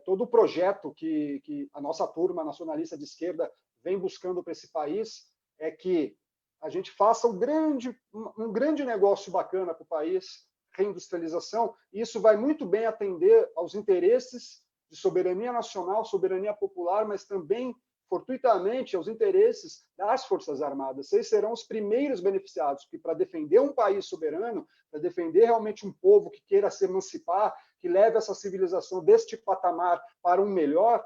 Todo o projeto que a nossa turma nacionalista de esquerda vem buscando para esse país é que a gente faça um grande negócio bacana para o país, reindustrialização, e isso vai muito bem atender aos interesses de soberania nacional, soberania popular, mas também, fortuitamente, aos interesses das Forças Armadas. Vocês serão os primeiros beneficiados, porque para defender um país soberano, para defender realmente um povo que queira se emancipar, que leve essa civilização deste patamar para um melhor,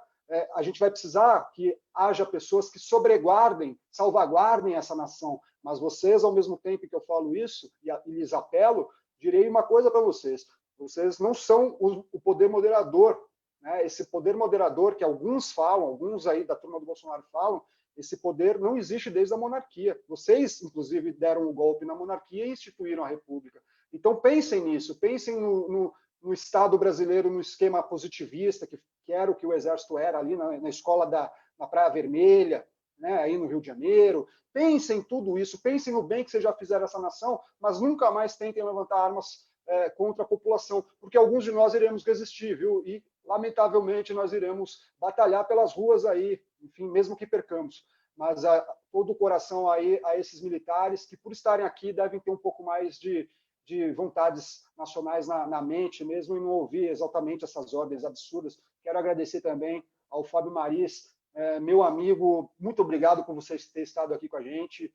a gente vai precisar que haja pessoas que salvaguardem essa nação. Mas vocês, ao mesmo tempo que eu falo isso, e lhes apelo, direi uma coisa para vocês. Vocês não são o poder moderador, né? Esse poder moderador que alguns falam, alguns aí da turma do Bolsonaro falam, esse poder não existe desde a monarquia. Vocês, inclusive, deram um golpe na monarquia e instituíram a república. Então, pensem nisso, pensem no Estado brasileiro, no esquema positivista, que era o que o Exército era ali na escola na Praia Vermelha, né, aí no Rio de Janeiro. Pensem em tudo isso, pensem no bem que vocês já fizeram essa nação, mas nunca mais tentem levantar armas contra a população, porque alguns de nós iremos resistir, viu? E, lamentavelmente, nós iremos batalhar pelas ruas aí, enfim, mesmo que percamos. Mas todo o coração aí a esses militares que, por estarem aqui, devem ter um pouco mais de de vontades nacionais na mente mesmo e não ouvir exatamente essas ordens absurdas. Quero agradecer também ao Fábio Maris, meu amigo, muito obrigado por você ter estado aqui com a gente.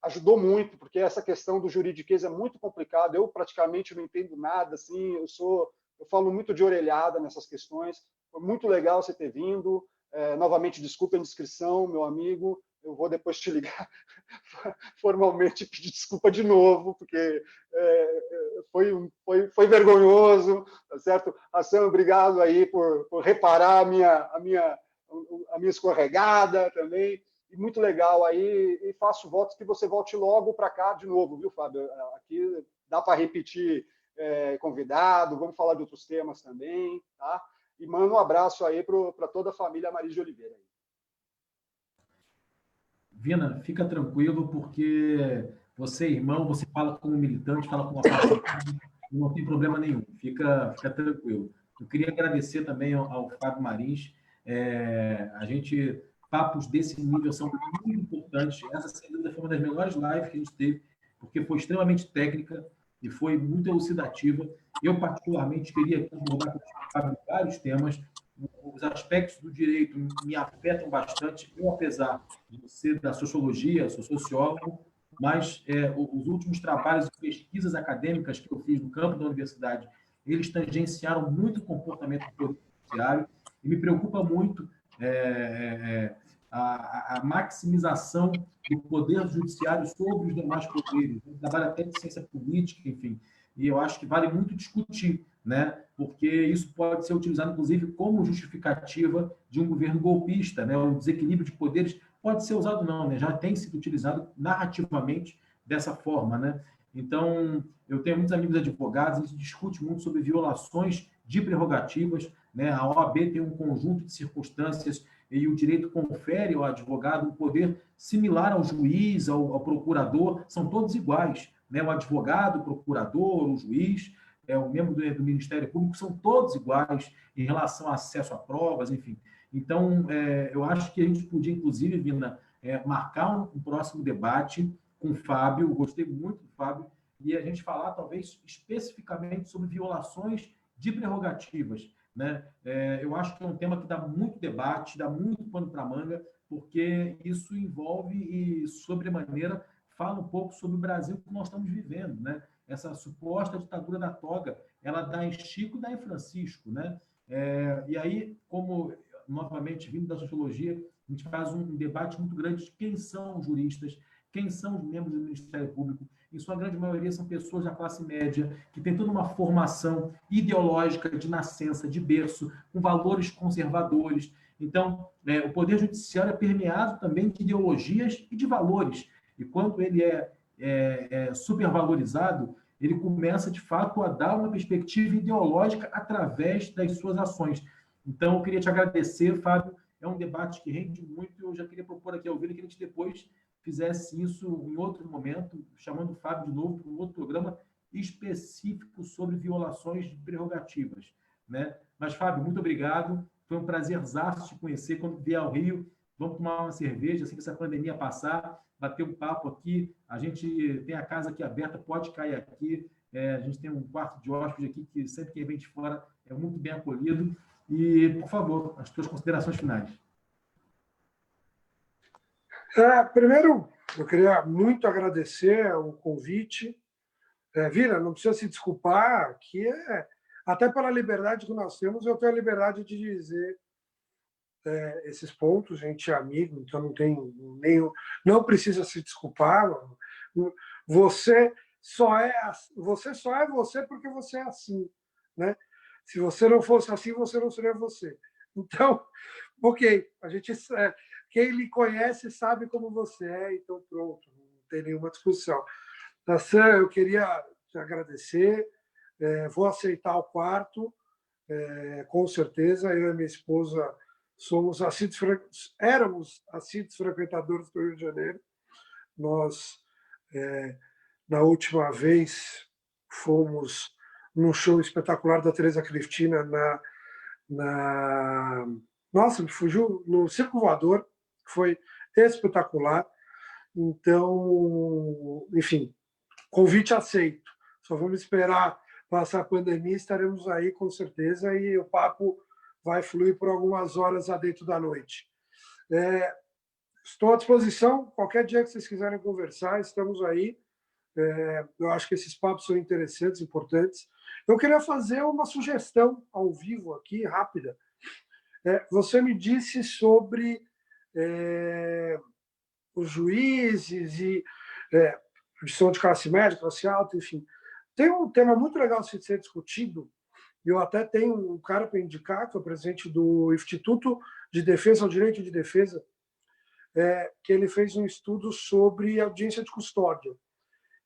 Ajudou muito, porque essa questão do juridiquês é muito complicada. Eu praticamente não entendo nada, assim, eu falo muito de orelhada nessas questões. Foi muito legal você ter vindo. Novamente, desculpa a indiscrição, meu amigo. Eu vou depois te ligar formalmente pedir desculpa de novo, porque foi vergonhoso, tá certo? Hassan, obrigado aí por reparar a minha escorregada também. E muito legal aí, e faço votos que você volte logo para cá de novo, viu, Fábio? Aqui dá para repetir convidado, vamos falar de outros temas também, tá? E mando um abraço aí para toda a família Maris de Oliveira. Vina, fica tranquilo, porque você é irmão, você fala como militante, fala como apaixonado, não tem problema nenhum, fica tranquilo. Eu queria agradecer também ao Fábio Marins. Papos desse nível são muito importantes. Essa, sem dúvida, foi uma das melhores lives que a gente teve, porque foi extremamente técnica e foi muito elucidativa. Eu, particularmente, queria abordar com o Fábio vários temas. Os aspectos do direito me afetam bastante. Eu, apesar de ser da sociologia, sou sociólogo, mas os últimos trabalhos e pesquisas acadêmicas que eu fiz no campo da universidade, eles tangenciaram muito o comportamento do poder judiciário e me preocupa muito a maximização do poder judiciário sobre os demais poderes. Eu trabalho até de ciência política, enfim, e eu acho que vale muito discutir, né? Porque isso pode ser utilizado, inclusive, como justificativa de um governo golpista, né? O desequilíbrio de poderes pode ser usado, não, né? Já tem sido utilizado narrativamente dessa forma, né? Então, eu tenho muitos amigos advogados, a gente discute muito sobre violações de prerrogativas, né? A OAB tem um conjunto de circunstâncias e o direito confere ao advogado um poder similar ao juiz, ao procurador, são todos iguais, né? O advogado, o procurador, o juiz, o membro do Ministério Público, são todos iguais em relação ao acesso a provas, enfim. Então, eu acho que a gente podia, inclusive, Vina, marcar um próximo debate com o Fábio, gostei muito do Fábio, e a gente falar, talvez, especificamente sobre violações de prerrogativas, né? Eu acho que é um tema que dá muito debate, dá muito pano para manga, porque isso envolve e, sobremaneira, fala um pouco sobre o Brasil que nós estamos vivendo, né? Essa suposta ditadura da toga, ela dá em Chico e dá em Francisco, né? E aí, como, novamente, vindo da sociologia, a gente faz um debate muito grande de quem são os juristas, quem são os membros do Ministério Público. Em sua grande maioria, são pessoas da classe média, que têm toda uma formação ideológica de nascença, de berço, com valores conservadores. Então, o Poder Judiciário é permeado também de ideologias e de valores. E quando ele é supervalorizado, ele começa, de fato, a dar uma perspectiva ideológica através das suas ações. Então, eu queria te agradecer, Fábio. É um debate que rende muito. Eu já queria propor aqui ao Vila que a gente depois fizesse isso em outro momento, chamando o Fábio de novo para um outro programa específico sobre violações de prerrogativas, né? Mas, Fábio, muito obrigado. Foi um prazerzaço te conhecer. Quando vier ao Rio, vamos tomar uma cerveja, assim que essa pandemia passar, bater um papo aqui. A gente tem a casa aqui aberta, pode cair aqui. A gente tem um quarto de hóspede aqui que sempre que vem de fora é muito bem acolhido. E, por favor, as tuas considerações finais. Primeiro, eu queria muito agradecer o convite. Vila, não precisa se desculpar, que até pela liberdade que nós temos, eu tenho a liberdade de dizer esses pontos, a gente é amigo, então não precisa se desculpar. Você só é você porque você é assim, né? Se você não fosse assim, você não seria você. Então, ok, a gente quem lhe conhece sabe como você é, então pronto, não tem nenhuma discussão. Hassan, eu queria te agradecer, vou aceitar o quarto, com certeza. Eu e minha esposa éramos assíduos frequentadores do Rio de Janeiro. Nós, na última vez, fomos num show espetacular da Teresa Cristina nossa, me fugiu, no Circo Voador, que foi espetacular. Então, enfim, Convite aceito. Só vamos esperar passar a pandemia, estaremos aí com certeza e o papo vai fluir por algumas horas lá dentro da noite. Estou à disposição, qualquer dia que vocês quiserem conversar, estamos aí. Eu acho que esses papos são interessantes, importantes. Eu queria fazer uma sugestão ao vivo aqui, rápida. Você me disse sobre os juízes e justiça de classe média, classe alta, enfim. Tem um tema muito legal de ser discutido, e eu até tenho um cara para indicar, que é o presidente do Instituto de Defesa ao Direito de Defesa, que ele fez um estudo sobre audiência de custódia.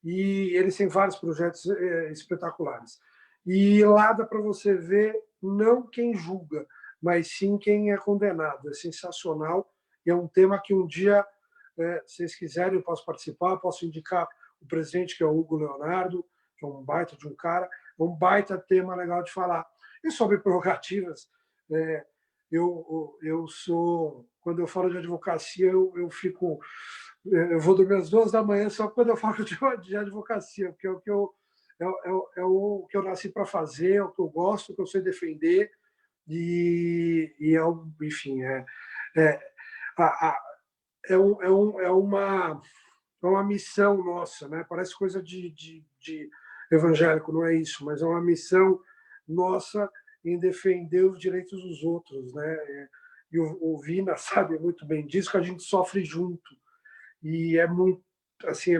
E eles têm vários projetos espetaculares. E lá dá para você ver não quem julga, mas sim quem é condenado. É sensacional e é um tema que um dia, se vocês quiserem, eu posso participar, posso indicar o presidente, que é o Hugo Leonardo, que é um baita de um cara, é um baita tema legal de falar. E sobre prerrogativas, eu sou... Quando eu falo de advocacia, eu fico... Eu vou dormir às 2 da manhã só quando eu falo de advocacia, porque é o que eu nasci para fazer, é o que eu gosto, o que eu sei defender, enfim, uma missão nossa, né? Parece coisa de evangélico, não é isso, mas é uma missão nossa em defender os direitos dos outros, né? E o Vina sabe muito bem disso, que a gente sofre junto. E é muito, assim,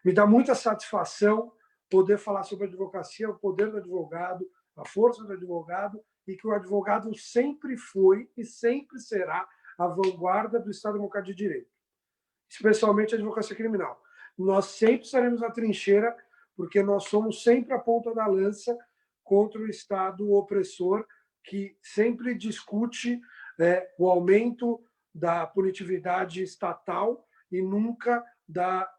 me dá muita satisfação poder falar sobre a advocacia, o poder do advogado, a força do advogado, e que o advogado sempre foi e sempre será a vanguarda do Estado Democrático de Direito, especialmente a advocacia criminal. Nós sempre estaremos na trincheira, porque nós somos sempre a ponta da lança contra o Estado opressor, que sempre discute o aumento da punitividade estatal e nunca da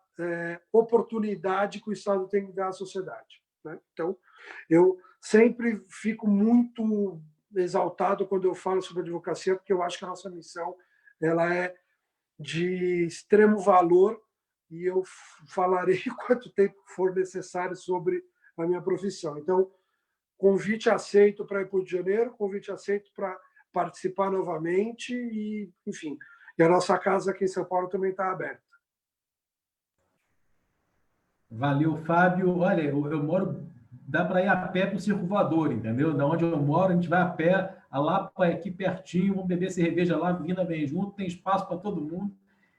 oportunidade que o Estado tem que dar à sociedade, né? Então, eu sempre fico muito exaltado quando eu falo sobre advocacia, porque eu acho que a nossa missão ela é de extremo valor e eu falarei quanto tempo for necessário sobre a minha profissão. Então, convite aceito para ir para o Rio de Janeiro, convite aceito para participar novamente e, enfim, e a nossa casa aqui em São Paulo também está aberta. Valeu, Fábio. Olha, eu moro, dá para ir a pé para o Circo Voador, entendeu? Da onde eu moro, a gente vai a pé, a Lapa é aqui pertinho, vamos beber cerveja lá, Vina vem junto, tem espaço para todo mundo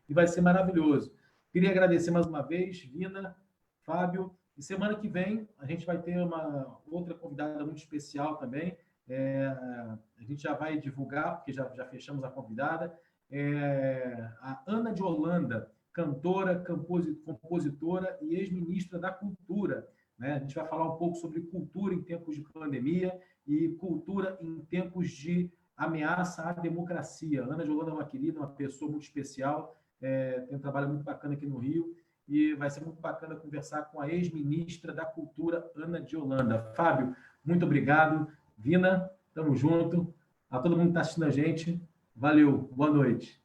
e vai ser maravilhoso. Queria agradecer mais uma vez, Vina, Fábio, e semana que vem a gente vai ter uma outra convidada muito especial também. A gente já vai divulgar, porque já fechamos a convidada, a Ana de Holanda, cantora, compositora e ex-ministra da Cultura, né? A gente vai falar um pouco sobre cultura em tempos de pandemia e cultura em tempos de ameaça à democracia. A Ana de Holanda é uma querida, uma pessoa muito especial, tem um trabalho muito bacana aqui no Rio, e vai ser muito bacana conversar com a ex-ministra da Cultura, Ana de Holanda. Fábio, muito obrigado. Vina, tamo junto. A todo mundo que está assistindo a gente, valeu, boa noite.